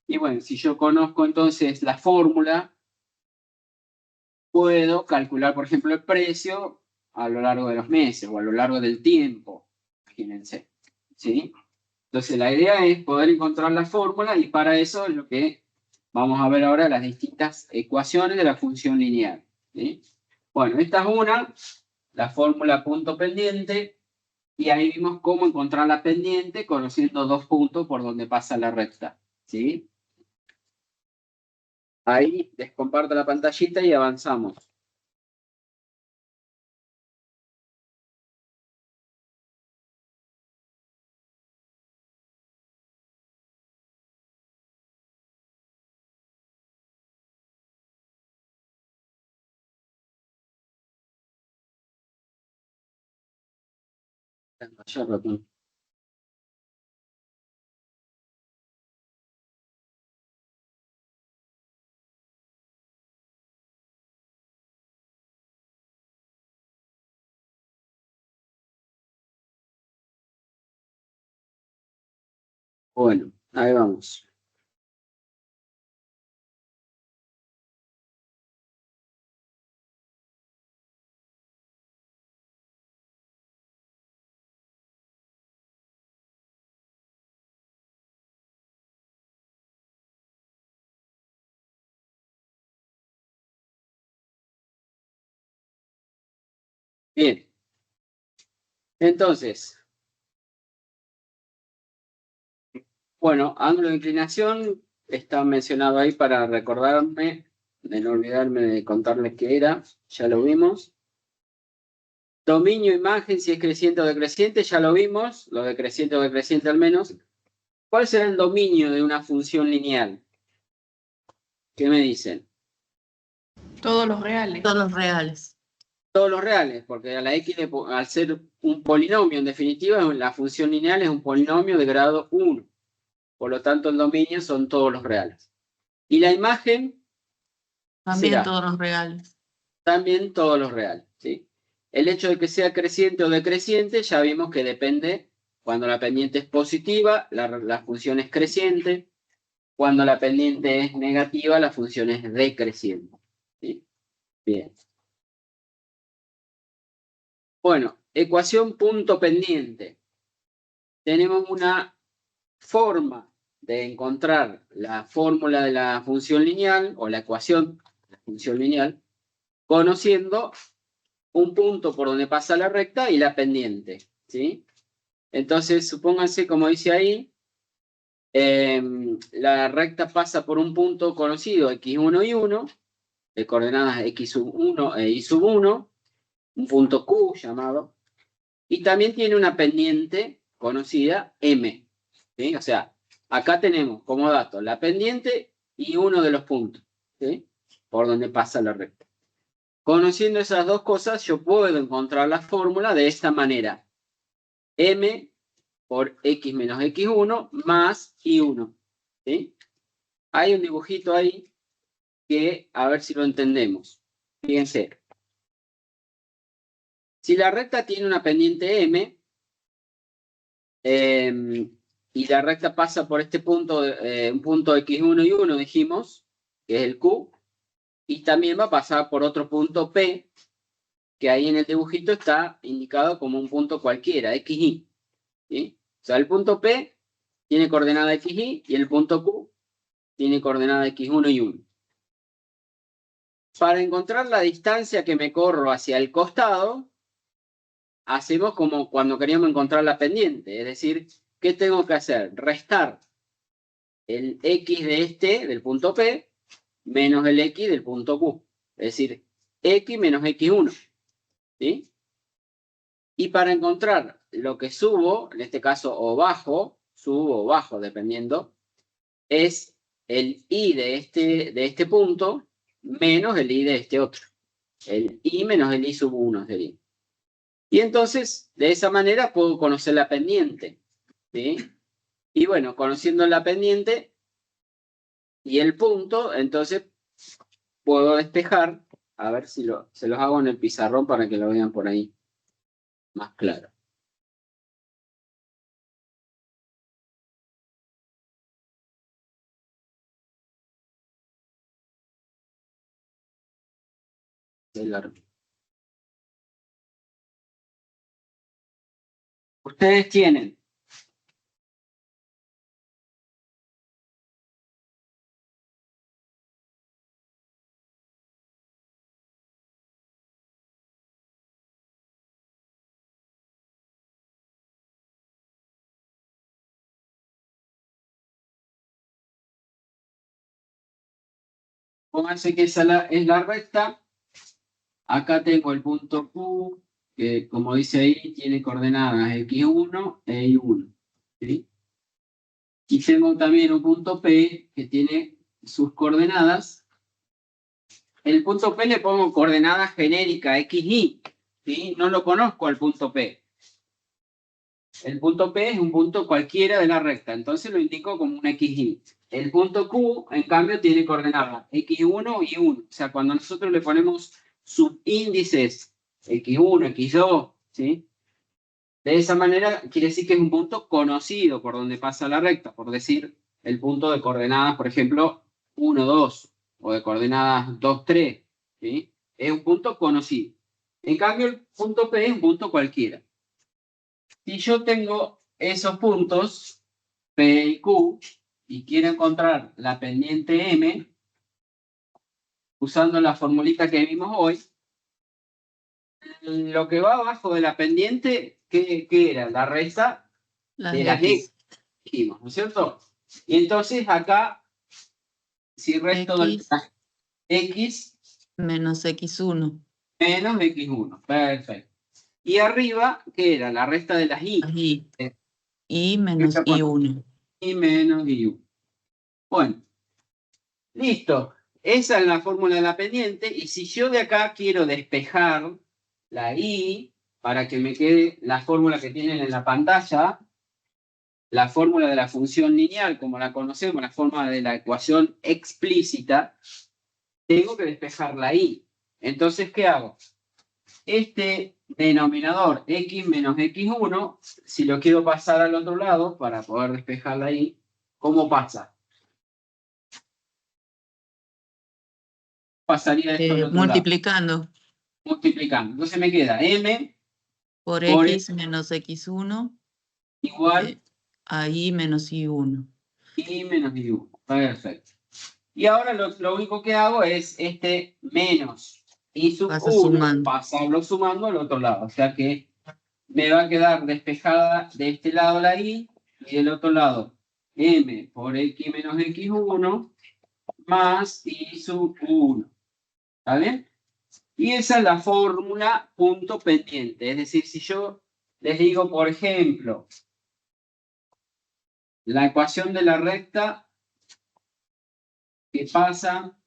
A: Y bueno, si yo conozco entonces la fórmula, puedo calcular, por ejemplo, el precio a lo largo de los meses o a lo largo del tiempo. Imagínense. ¿sí? Entonces la idea es poder encontrar la fórmula y para eso es lo que vamos a ver ahora, las distintas ecuaciones de la función lineal, ¿sí? Bueno, esta es una, la fórmula punto pendiente, y ahí vimos cómo encontrar la pendiente conociendo dos puntos por donde pasa la recta, ¿sí? Ahí descomparto la pantallita y avanzamos. Ya, ratón. Bueno, ahí vamos. Bien. Entonces, bueno, ángulo de inclinación está mencionado ahí para recordarme, de no olvidarme de contarles qué era, ya lo vimos. Dominio, imagen, si es creciente o decreciente, ya lo vimos, lo decreciente o decreciente al menos. ¿Cuál será el dominio de una función lineal? ¿Qué me dicen?
H: Todos los reales.
D: Todos los reales.
A: Todos los reales, porque a la x, al ser un polinomio en definitiva, la función lineal es un polinomio de grado 1. Por lo tanto, el dominio son todos los reales. Y la imagen
D: También
A: será
D: todos los reales.
A: también todos los reales, ¿sí? El hecho de que sea creciente o decreciente, ya vimos que depende. Cuando la pendiente es positiva, la función es creciente. Cuando la pendiente es negativa, la función es decreciente, ¿sí? Bien. Bueno, ecuación punto pendiente. Tenemos una forma de encontrar la fórmula de la función lineal o la ecuación de la función lineal conociendo un punto por donde pasa la recta y la pendiente, ¿sí? Entonces, supónganse, como dice ahí, la recta pasa por un punto conocido, x1 y 1, de coordenadas x sub 1 e y sub 1, un punto Q llamado, y también tiene una pendiente conocida M, ¿sí? O sea, acá tenemos como dato la pendiente y uno de los puntos, ¿sí? Por donde pasa la recta. Conociendo esas dos cosas, yo puedo encontrar la fórmula de esta manera. M por x menos x1 más y1, ¿sí? Hay un dibujito ahí que a ver si lo entendemos. Fíjense. Si la recta tiene una pendiente M, y la recta pasa por este punto, un punto x1 y 1, dijimos, que es el Q, y también va a pasar por otro punto P, que ahí en el dibujito está indicado como un punto cualquiera, XY, ¿sí? O sea, el punto P tiene coordenada XY y el punto Q tiene coordenada x1 y 1. Para encontrar la distancia que me corro hacia el costado, hacemos como cuando queríamos encontrar la pendiente, es decir, ¿qué tengo que hacer? Restar el x de del punto P, menos el x del punto Q. Es decir, x menos x1. ¿Sí? Y para encontrar lo que subo, en este caso o bajo, subo o bajo, dependiendo, es el y de este punto menos el y de este otro. El y menos el y sub 1 sería. Y entonces, de esa manera puedo conocer la pendiente, ¿sí? Y bueno, conociendo la pendiente y el punto, entonces puedo despejar, a ver si se los hago en el pizarrón para que lo vean por ahí más claro. Ustedes tienen Pónganse que esa es la recta. Acá tengo el punto Q, que como dice ahí, tiene coordenadas x1 e y1. ¿Sí? Y tengo también un punto P que tiene sus coordenadas. El punto P le pongo coordenada genérica xy. ¿Sí? No lo conozco al punto P. El punto P es un punto cualquiera de la recta, entonces lo indico como un xy. El punto Q, en cambio, tiene coordenadas x1 y 1. O sea, cuando nosotros le ponemos subíndices x1, x2, ¿sí? De esa manera quiere decir que es un punto conocido por donde pasa la recta, por decir el punto de coordenadas, por ejemplo, 1, 2, o de coordenadas 2, 3, ¿sí? Es un punto conocido. En cambio, el punto P es un punto cualquiera. Si yo tengo esos puntos, P y Q, y quiero encontrar la pendiente M, usando la formulita que vimos hoy, lo que va abajo de la pendiente, ¿qué era? La resta
D: Las
A: de las
D: X.
A: dijimos, ¿no es cierto? Y entonces acá, si resto de
D: X
A: las X
D: menos X1.
A: menos X1, perfecto. Y arriba, ¿qué era? La resta de las Y.
D: Las Y. Y menos Y1.
A: Y menos Y1. Bueno, listo. Esa es la fórmula de la pendiente. Y si yo de acá quiero despejar la Y para que me quede la fórmula que tienen en la pantalla, la fórmula de la función lineal, como la conocemos, la fórmula de la ecuación explícita, tengo que despejar la Y. Entonces, ¿qué hago? Este denominador x menos x1, si lo quiero pasar al otro lado para poder despejar la Y, ¿cómo pasa? Pasaría esto al otro
D: Multiplicando
A: lado. Multiplicando. Entonces me queda m
D: por
A: por
D: X menos X1
A: igual
D: a Y menos Y1.
A: y menos y1. Perfecto. Y ahora lo único que hago es este menos y sub
D: Pasa
A: 1,
D: sumando.
A: pasarlo sumando al otro lado. O sea que me va a quedar despejada de este lado la y del otro lado m por x menos x1 más y sub 1. ¿Está bien? Y esa es la fórmula punto pendiente. Es decir, si yo les digo, por ejemplo, la ecuación de la recta que pasa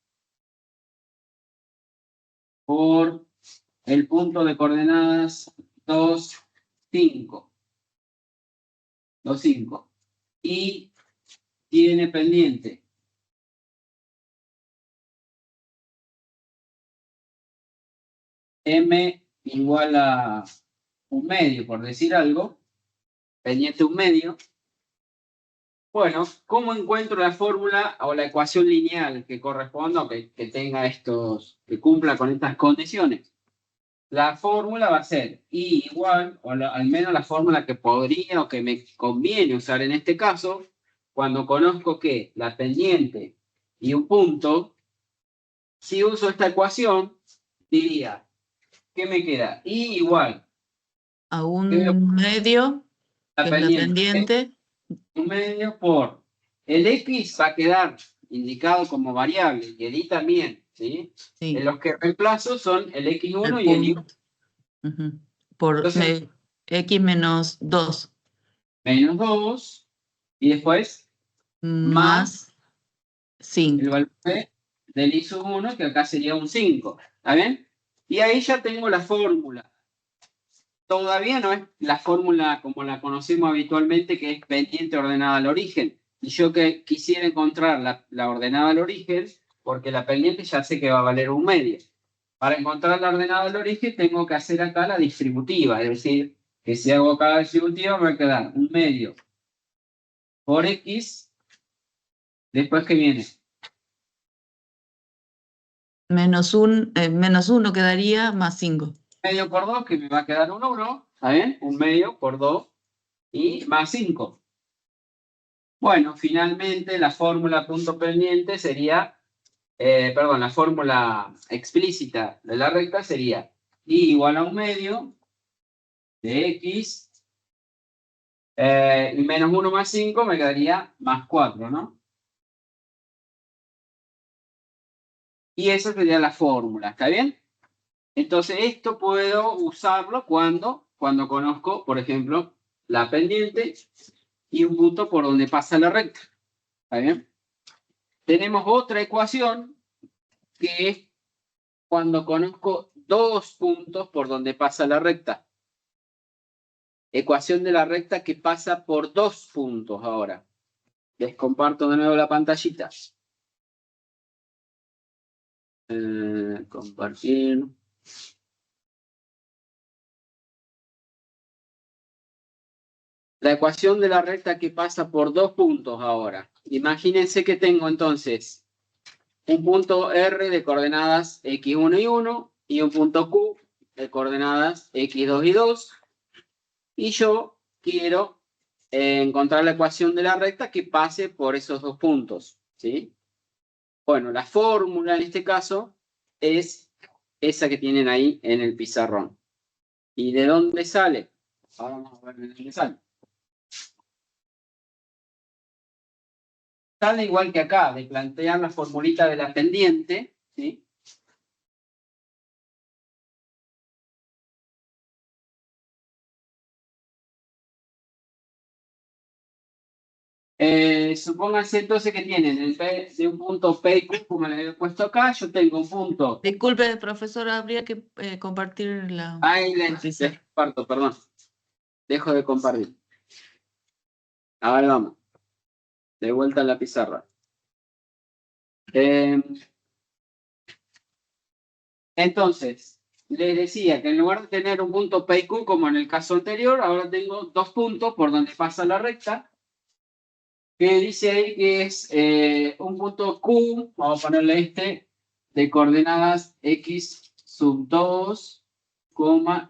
A: por el punto de coordenadas 2, 5. 2, 5. Y tiene pendiente m igual a un medio, por decir algo, pendiente un medio. Bueno, ¿cómo encuentro la fórmula o la ecuación lineal que corresponda o que tenga estos, que cumpla con estas condiciones? La fórmula va a ser y igual, o al menos la fórmula que podría o que me conviene usar en este caso, cuando conozco que la pendiente y un punto, si uso esta ecuación, diría, ¿qué me queda? Y igual,
D: A un medio,
A: la
D: que es la pendiente,
A: un medio por el x va a quedar indicado como variable y el y también, ¿sí?
D: sí,
A: Los que reemplazo son el x1
D: el
A: y el y1.
D: punto. Ujú. Por
A: Entonces,
D: X menos 2
A: menos 2 y después
D: más
A: el
D: 5.
A: valor del y sub 1, que acá sería un 5. ¿Está bien? Y ahí ya tengo la fórmula. Todavía no es la fórmula como la conocemos habitualmente, que es pendiente ordenada al origen. Y yo que quisiera encontrar la ordenada al origen, porque la pendiente ya sé que va a valer un medio. Para encontrar la ordenada al origen tengo que hacer acá la distributiva, es decir, que si hago acá la distributiva me va a quedar un medio por x, después que viene
D: Menos 1 quedaría más 5.
A: medio por 2, que me va a quedar un 1, ¿está bien? Un medio por 2 y más 5. Bueno, finalmente la fórmula punto pendiente sería, perdón, la fórmula explícita de la recta sería y igual a un medio de x y menos 1 más 5 me quedaría más 4, ¿no? Y esa sería la fórmula, ¿está bien? Entonces esto puedo usarlo cuando conozco, por ejemplo, la pendiente y un punto por donde pasa la recta. ¿Está bien? Tenemos otra ecuación que es cuando conozco dos puntos por donde pasa la recta. Ecuación de la recta que pasa por dos puntos ahora. Les comparto de nuevo la pantallita. Compartir. La ecuación de la recta que pasa por dos puntos ahora. Imagínense que tengo entonces un punto R de coordenadas x1 y 1 y un punto Q de coordenadas x2 y 2. Y yo quiero encontrar la ecuación de la recta que pase por esos dos puntos, ¿sí? Bueno, la fórmula en este caso es esa que tienen ahí en el pizarrón. ¿Y de dónde sale? Ahora vamos a ver de dónde sale. Sale igual que acá, de plantear la formulita de la pendiente, ¿sí? Supónganse entonces que tienen el P de un punto P y Q, como le he puesto acá, yo tengo un punto.
D: Disculpe, profesor, habría que compartir la...
A: Ahí les comparto, perdón. Dejo de compartir. A ver, vamos. De vuelta a la pizarra. Entonces, les decía que en lugar de tener un punto P y Q, como en el caso anterior, ahora tengo dos puntos por donde pasa la recta. Que dice ahí que es un punto Q, vamos a ponerle este, de coordenadas x sub 2,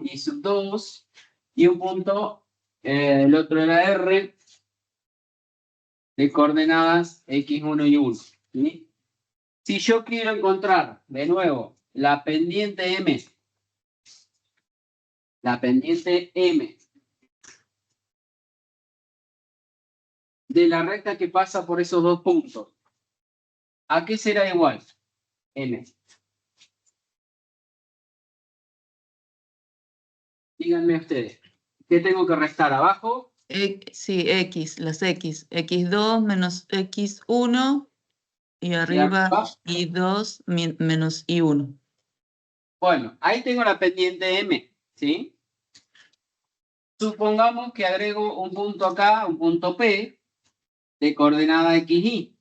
A: y sub 2, y un punto, el otro era R, de coordenadas x1 y 1. ¿Sí? Si yo quiero encontrar, de nuevo, la pendiente M, de la recta que pasa por esos dos puntos, ¿a qué será igual? M. Díganme ustedes, ¿qué tengo que restar abajo?
D: Sí, X, las X. X2 menos X1 y arriba Y2 menos Y1.
A: Bueno, ahí tengo la pendiente M, ¿sí? Supongamos que agrego un punto acá, un punto P, de coordenada XY,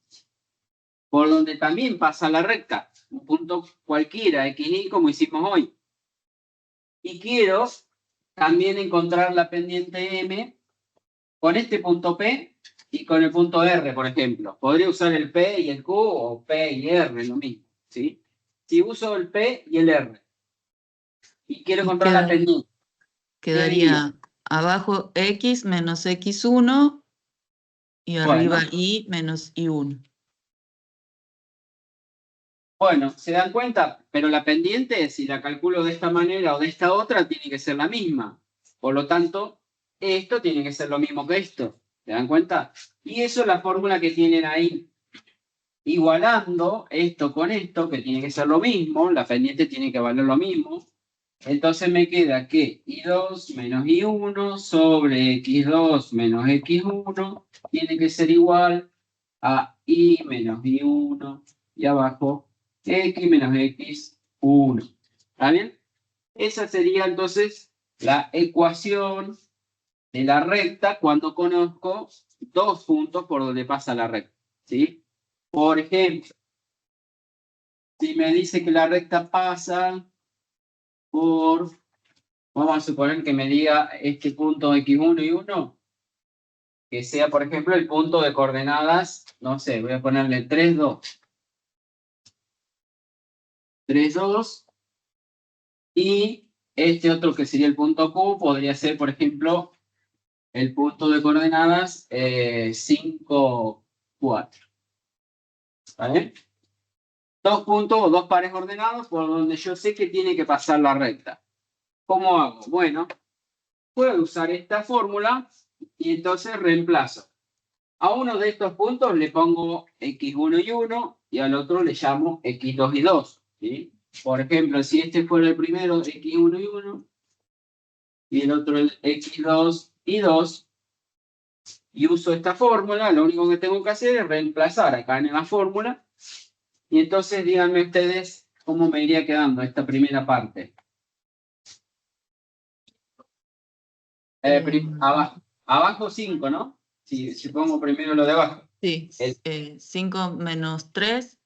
A: por donde también pasa la recta, un punto cualquiera, XY, como hicimos hoy. Y quiero también encontrar la pendiente M con este punto P y con el punto R, por ejemplo. Podría usar el P y el Q o P y R, lo mismo, ¿sí? Si uso el P y el R y quiero encontrar la pendiente,
D: quedaría abajo X menos X1 y arriba
A: bueno,
D: Y menos Y1.
A: Bueno, ¿se dan cuenta? Pero la pendiente, si la calculo de esta manera o de esta otra, tiene que ser la misma. Por lo tanto, esto tiene que ser lo mismo que esto. ¿Se dan cuenta? Y eso es la fórmula que tienen ahí. Igualando esto con esto, que tiene que ser lo mismo, la pendiente tiene que valer lo mismo. Entonces me queda que I2 menos I1 sobre X2 menos X1 tiene que ser igual a I menos I1 y abajo X menos X1. ¿Está bien? Esa sería entonces la ecuación de la recta cuando conozco dos puntos por donde pasa la recta. ¿Sí? Por ejemplo, si me dice que la recta pasa por, vamos a suponer que me diga este punto X1 y 1, que sea, por ejemplo, el punto de coordenadas, no sé, voy a ponerle 3, 2. 3, 2. Y este otro que sería el punto Q podría ser, por ejemplo, el punto de coordenadas 5, 4. ¿Vale? Dos puntos o dos pares ordenados por donde yo sé que tiene que pasar la recta. ¿Cómo hago? Bueno, puedo usar esta fórmula y entonces reemplazo A uno de estos puntos le pongo x1 y 1 y al otro le llamo x2 y 2. ¿Sí? Por ejemplo, si este fuera el primero, x1 y 1, y el otro el x2 y 2, y uso esta fórmula, lo único que tengo que hacer es reemplazar acá en la fórmula, y entonces díganme ustedes cómo me iría quedando esta primera parte. Abajo 5, ¿no? Si pongo primero lo de abajo.
D: Sí, 5 menos 3,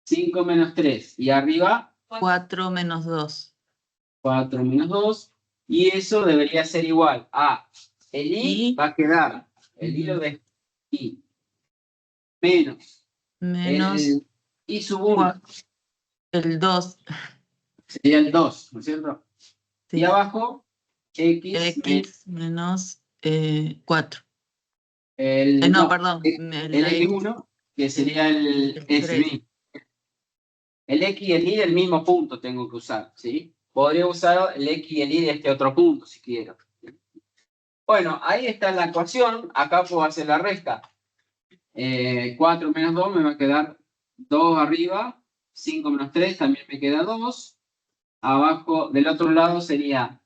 A: 5 menos 3. Y arriba,
D: 4 menos 2.
A: 4 menos 2. Y eso debería ser igual a el i va a quedar, el hilo de i, menos el i sub 1.
D: El 2.
A: Sería el 2, ¿no es cierto?
D: Sí.
A: Y abajo,
D: X menos 4.
A: No,
D: perdón.
A: el x1, que sería el SB. El X y el Y del mismo punto tengo que usar, ¿sí? Podría usar el X y el Y de este otro punto, si quiero. Bueno, ahí está la ecuación. Acá puedo hacer la resta. 4 menos 2 me va a quedar 2 arriba. 5 menos 3 también me queda 2. Abajo, del otro lado sería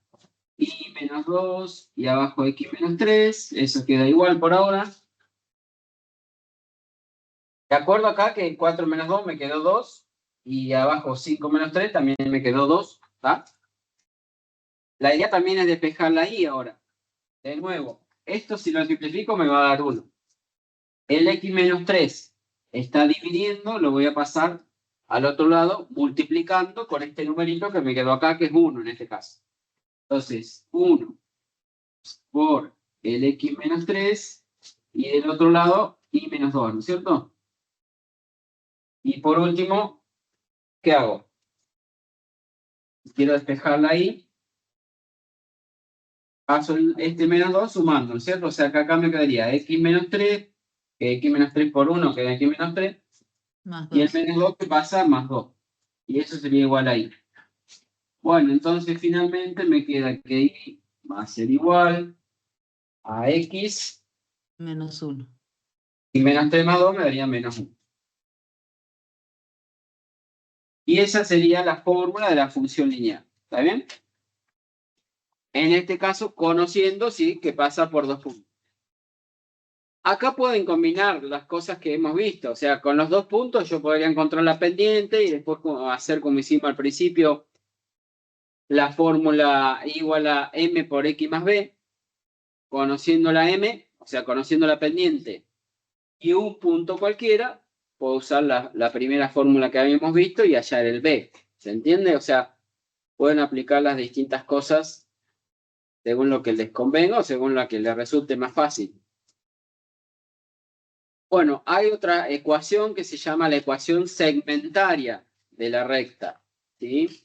A: Y menos 2 y abajo X menos 3. Eso queda igual por ahora. De acuerdo acá que 4 menos 2 me quedó 2. Y abajo 5 menos 3 también me quedó 2. ¿Está? La idea también es despejar la I ahora. De nuevo, esto si lo simplifico me va a dar 1. El X menos 3 está dividiendo, lo voy a pasar al otro lado multiplicando con este numerito que me quedó acá, que es 1 en este caso. Entonces, 1 por el X menos 3 y del otro lado Y menos 2, ¿no es cierto? Y por último, ¿qué hago? Quiero despejarla ahí. Paso este menos 2 sumando, ¿no es cierto? O sea que acá me quedaría X menos 3, que X menos 3 por 1 queda X menos 3.
D: Más
A: Y el
D: 2.
A: menos 2 que pasa más 2. Y eso sería igual a Y. Bueno, entonces finalmente me queda que Y va a ser igual a X.
D: Menos 1.
A: Y menos 3 más 2 me daría menos 1. Y esa sería la fórmula de la función lineal. ¿Está bien? En este caso, conociendo, sí, que pasa por 2 puntos. Acá pueden combinar las cosas que hemos visto. O sea, con los 2 puntos yo podría encontrar la pendiente y después hacer como hicimos al principio, la fórmula igual a m por x más b, conociendo la m, o sea, conociendo la pendiente y un punto cualquiera, puedo usar la primera fórmula que habíamos visto y hallar el b. ¿Se entiende? O sea, pueden aplicar las distintas cosas según lo que les convenga o según la que les resulte más fácil. Bueno, hay otra ecuación que se llama la ecuación segmentaria de la recta, ¿sí?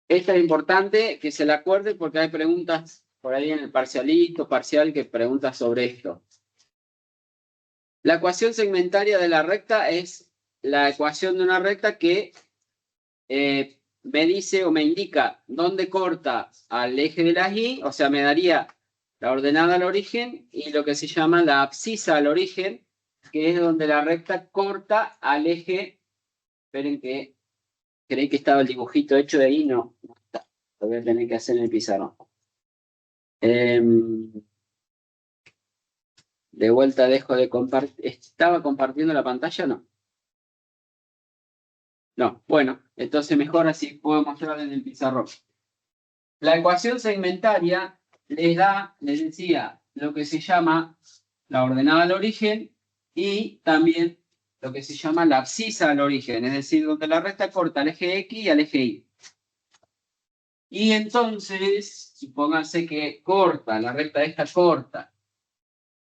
A: Esta es importante que se la acuerden porque hay preguntas por ahí en el parcialito, parcial, que pregunta sobre esto. La ecuación segmentaria de la recta es la ecuación de una recta que me dice o me indica dónde corta al eje de la Y, o sea, me daría la ordenada al origen y lo que se llama la abscisa al origen, que es donde la recta corta al eje. Esperen que creí que estaba el dibujito hecho de ahí, no está. Lo voy a tener que hacer en el pizarrón. De vuelta dejo de compartir. ¿Estaba compartiendo la pantalla o no? No, bueno, entonces mejor así puedo mostrar en el pizarrón. La ecuación segmentaria les decía, lo que se llama la ordenada al origen y también lo que se llama la abscisa al origen, es decir, donde la recta corta al eje X y al eje Y. Y entonces, supónganse que corta, la recta esta corta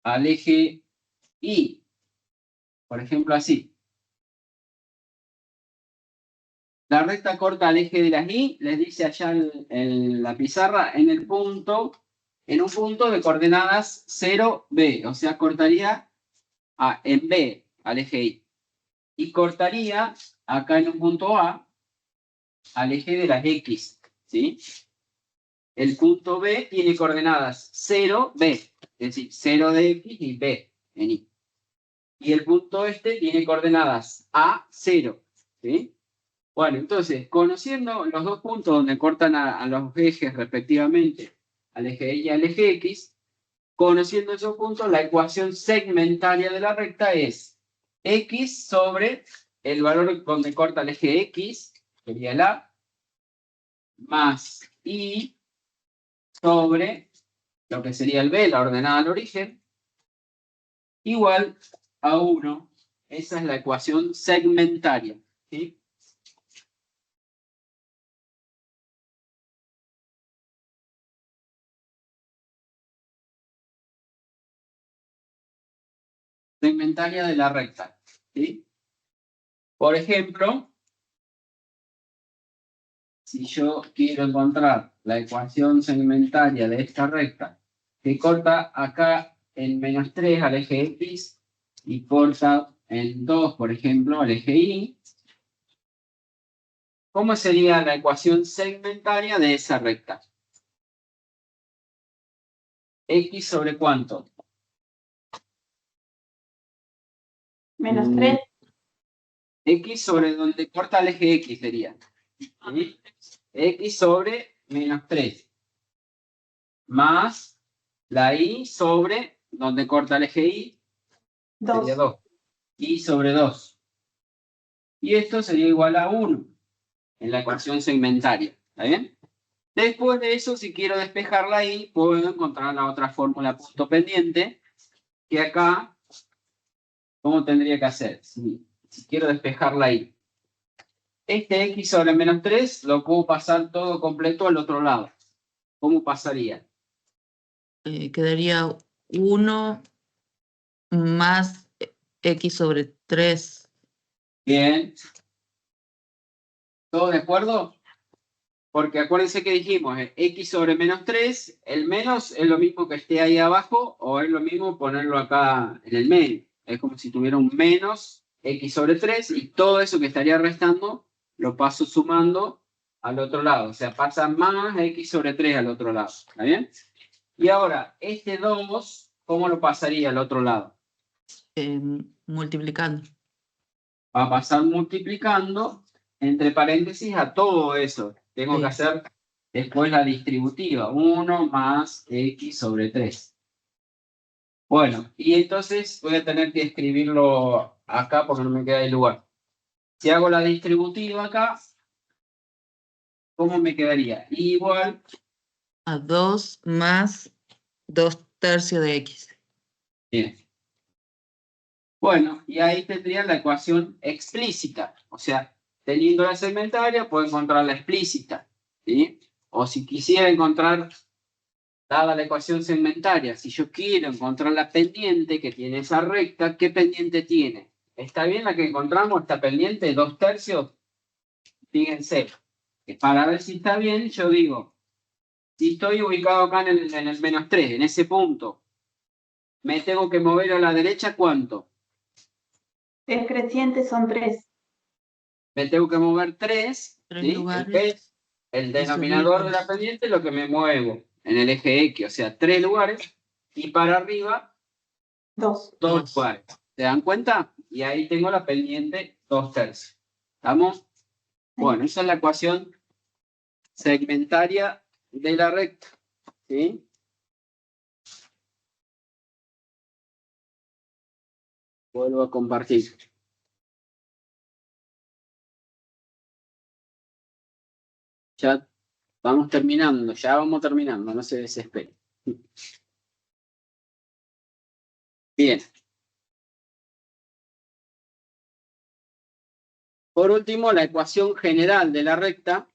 A: al eje Y, por ejemplo así. La recta corta al eje de las Y, les dice allá en la pizarra, en un punto de coordenadas 0, B. O sea, cortaría en B al eje Y. Y cortaría acá en un punto A al eje de las X. ¿Sí? el punto B tiene coordenadas 0, B, es decir, 0 de X y B en Y. Y el punto este tiene coordenadas A, 0, ¿sí? Bueno, entonces, conociendo los dos puntos donde cortan a los ejes respectivamente, al eje Y y al eje X, conociendo esos puntos, la ecuación segmentaria de la recta es X sobre el valor donde corta el eje X, sería el A, más Y sobre lo que sería el B, la ordenada al origen, igual a 1. Esa es la ecuación segmentaria, ¿sí? Segmentaria de la recta, ¿sí? Por ejemplo, si yo quiero encontrar la ecuación segmentaria de esta recta, que corta acá en -3 al eje X y corta en 2, por ejemplo, al eje Y, ¿cómo sería la ecuación segmentaria de esa recta? ¿X sobre cuánto?
E: -3.
A: X sobre donde corta el eje X sería. ¿Sí? X sobre -3. Más la Y sobre donde corta el eje Y. Sería 2. Y sobre 2. Y esto sería igual a 1 en la ecuación segmentaria. ¿Está bien? Después de eso, si quiero despejarla ahí, puedo encontrar la otra fórmula punto pendiente, que acá, ¿cómo tendría que hacer? Si quiero despejarla ahí. Este X sobre -3 lo puedo pasar todo completo al otro lado. ¿Cómo pasaría?
D: Quedaría 1 más X sobre 3.
A: Bien. ¿Todos de acuerdo? Porque acuérdense que dijimos, X sobre -3, el menos es lo mismo que esté ahí abajo, o es lo mismo ponerlo acá en el medio. Es como si tuviera un menos X sobre 3, y todo eso que estaría restando, lo paso sumando al otro lado. O sea, pasa más X sobre 3 al otro lado. ¿Está bien? Y ahora, este 2, ¿cómo lo pasaría al otro lado?
D: Multiplicando.
A: Va a pasar multiplicando, entre paréntesis, a todo eso. Tengo que hacer después la distributiva. 1 más X sobre 3. Bueno, y entonces voy a tener que escribirlo acá porque no me queda el lugar. Si hago la distributiva acá, ¿cómo me quedaría? Igual
D: a 2 más 2/3 de X.
A: Bien. Bueno, y ahí tendría la ecuación explícita. O sea, teniendo la segmentaria, puedo encontrar la explícita. ¿Sí? O si quisiera encontrar, dada la ecuación segmentaria, si yo quiero encontrar la pendiente que tiene esa recta, ¿qué pendiente tiene? ¿Está bien la que encontramos? ¿Esta pendiente? 2/3. Fíjense. Para ver si está bien, yo digo, si estoy ubicado acá en el -3, en ese punto, me tengo que mover a la derecha, ¿cuánto?
E: El creciente son 3.
A: Me tengo que mover 3,
D: Tres
A: ¿sí?
D: lugares.
A: El denominador de la pendiente es lo que me muevo en el eje X, o sea, 3 lugares, y para arriba,
E: 2.
A: 2 lugares. ¿Se dan cuenta? Y ahí tengo la pendiente 2/3. ¿Estamos? Bueno, esa es la ecuación segmentaria de la recta. ¿Sí? Vuelvo a compartir. Ya vamos terminando, no se desesperen. Bien. Por último, la ecuación general de la recta,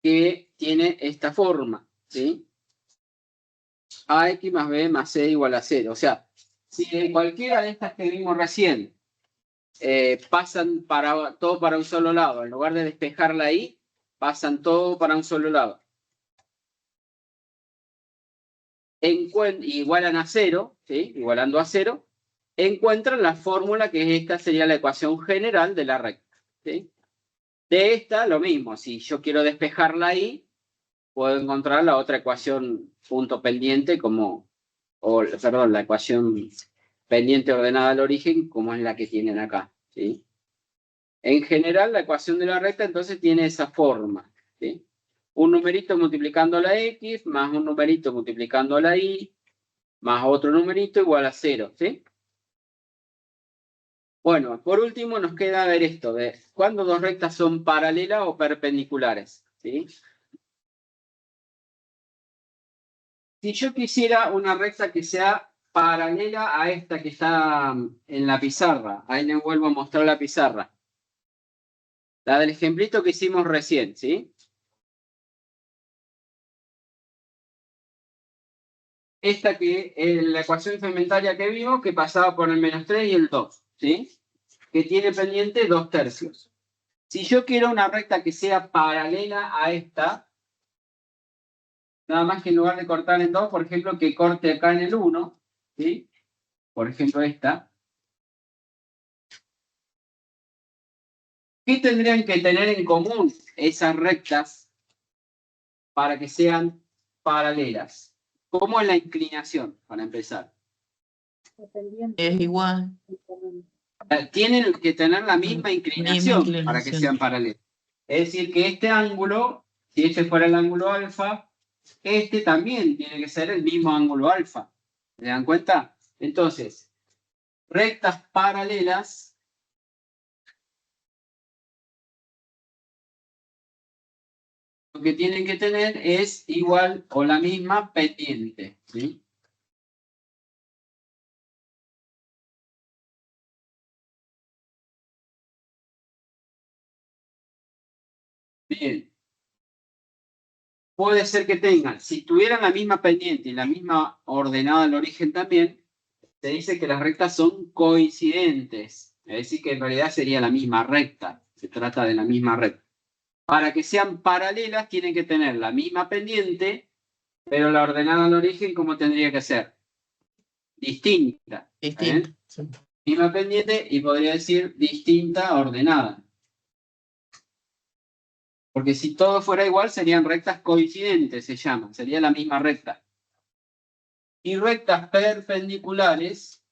A: que tiene esta forma, ¿sí? AX más B más C igual a 0. O sea, si en cualquiera de estas que vimos recién pasan todo para un solo lado, en lugar de despejarla ahí, pasan todo para un solo lado. Igualan a 0, ¿sí? Igualando a 0, encuentran la fórmula que esta sería la ecuación general de la recta, ¿sí? De esta, lo mismo, si yo quiero despejarla ahí, puedo encontrar la otra ecuación punto pendiente perdón, la ecuación pendiente ordenada al origen como es la que tienen acá, ¿sí? En general, la ecuación de la recta entonces tiene esa forma, ¿sí? Un numerito multiplicando la x, más un numerito multiplicando la y, más otro numerito igual a 0, ¿sí? Bueno, por último nos queda ver esto, de cuándo dos rectas son paralelas o perpendiculares, ¿sí? Si yo quisiera una recta que sea paralela a esta que está en la pizarra, ahí les vuelvo a mostrar la pizarra. La del ejemplito que hicimos recién, ¿sí? Esta que es la ecuación segmentaria que vimos, que pasaba por el -3 y el 2, ¿sí? Que tiene pendiente 2/3. Si yo quiero una recta que sea paralela a esta, nada más que en lugar de cortar en 2, por ejemplo, que corte acá en el 1, ¿sí? Por ejemplo, esta. ¿Qué tendrían que tener en común esas rectas para que sean paralelas? ¿Cómo es la inclinación, para empezar?
D: Es igual.
A: Tienen que tener la misma inclinación
D: Misma
A: para que
D: inclinación.
A: sean paralelas. Es decir, que este ángulo, si este fuera el ángulo alfa, este también tiene que ser el mismo ángulo alfa. ¿Se dan cuenta? Entonces, rectas paralelas lo que tienen que tener es igual o la misma pendiente, ¿sí? Bien. Puede ser que tengan, si tuvieran la misma pendiente y la misma ordenada al origen también, se dice que las rectas son coincidentes. Es decir, que en realidad sería la misma recta. Se trata de la misma recta. Para que sean paralelas, tienen que tener la misma pendiente, pero la ordenada al origen, ¿cómo tendría que ser? Distinta.
D: Distinto. Sí.
A: Misma pendiente y podría decir distinta ordenada. Porque si todo fuera igual, serían rectas coincidentes, se llaman. Sería la misma recta. Y rectas perpendiculares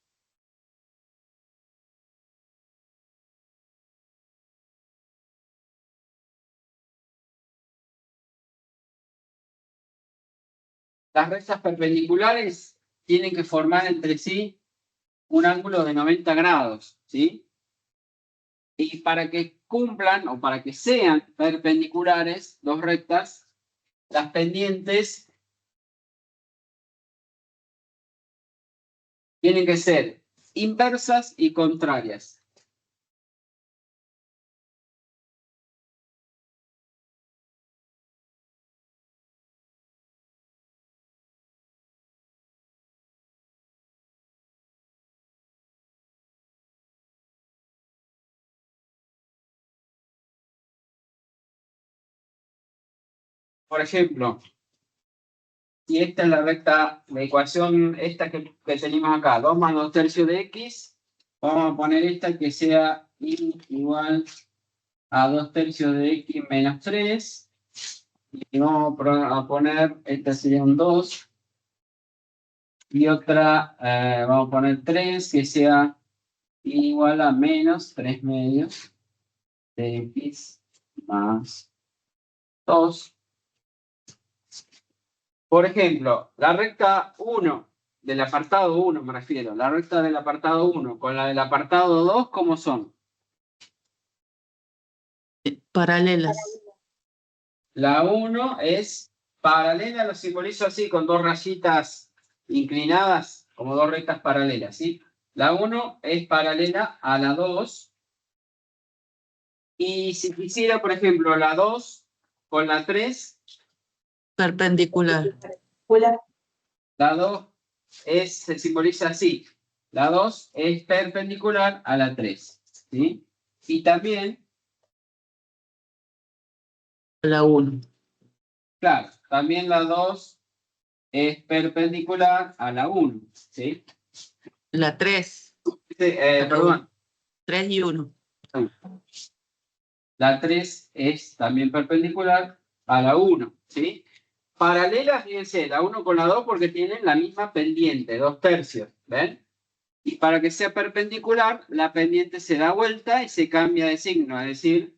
A: las rectas perpendiculares tienen que formar entre sí un ángulo de 90 grados, ¿sí? Y para que cumplan o para que sean perpendiculares, dos rectas, las pendientes tienen que ser inversas y contrarias. Por ejemplo, si esta es la recta, la ecuación esta que tenemos acá, 2 más 2/3 de x, vamos a poner esta que sea igual a 2/3 de x menos 3. Y vamos a poner, esta sería un 2. Y otra, vamos a poner 3, que sea igual a menos 3 medios de x más 2. Por ejemplo, la recta 1, del apartado 1 me refiero, la recta del apartado 1 con la del apartado 2, ¿cómo son?
D: Paralelas.
A: La 1 es paralela, lo simbolizo así, con dos rayitas inclinadas, como dos rectas paralelas, ¿sí? La 1 es paralela a la 2. Y si quisiera, por ejemplo, la 2 con la 3,
D: Perpendicular.
A: la 2 se simboliza así. La 2 es perpendicular a la 3, ¿sí? Y también,
D: La 1.
A: claro, también la 2 es perpendicular a la 1, ¿sí?
D: La 3.
A: Perdón.
D: 3 y 1.
A: La 3 es también perpendicular a la 1, ¿sí? paralelas, fíjense, la 1 con la 2 porque tienen la misma pendiente, 2/3, ¿ven? Y para que sea perpendicular, la pendiente se da vuelta y se cambia de signo, es decir,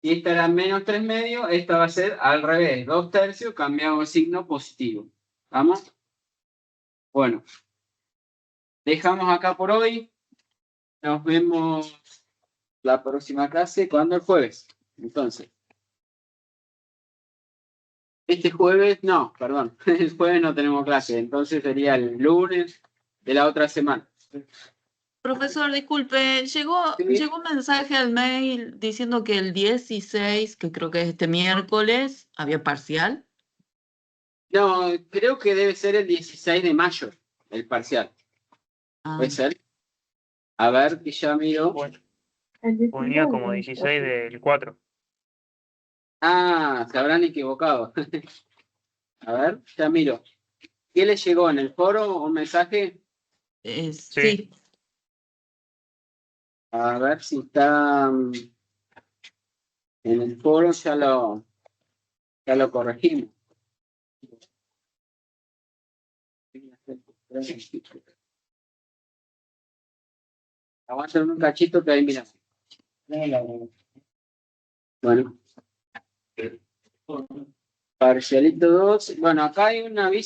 A: si esta era menos 3/2, esta va a ser al revés, 2/3 cambiado de signo positivo. ¿Vamos? Bueno, dejamos acá por hoy. Nos vemos la próxima clase, ¿cuándo? El jueves. Entonces, este jueves, no, perdón, el jueves no tenemos clase, entonces sería el lunes de la otra semana.
D: Profesor, disculpe, llegó un mensaje al mail diciendo que el 16, que creo que es este miércoles, había parcial.
A: No, creo que debe ser el 16 de mayo, el parcial.
D: Ah,
A: ¿Puede ser? A ver, que ya miro.
B: Bueno,
E: El 19
B: ponía como
E: del
B: 16 del 4.
A: Ah, se habrán equivocado. A ver, ya miro. ¿Qué les llegó en el foro? ¿Un mensaje?
D: sí.
A: A ver si está en el foro, ya lo corregimos. Aguanten un cachito que ahí mira. Bueno. Parcialito 2. Bueno, acá hay un aviso.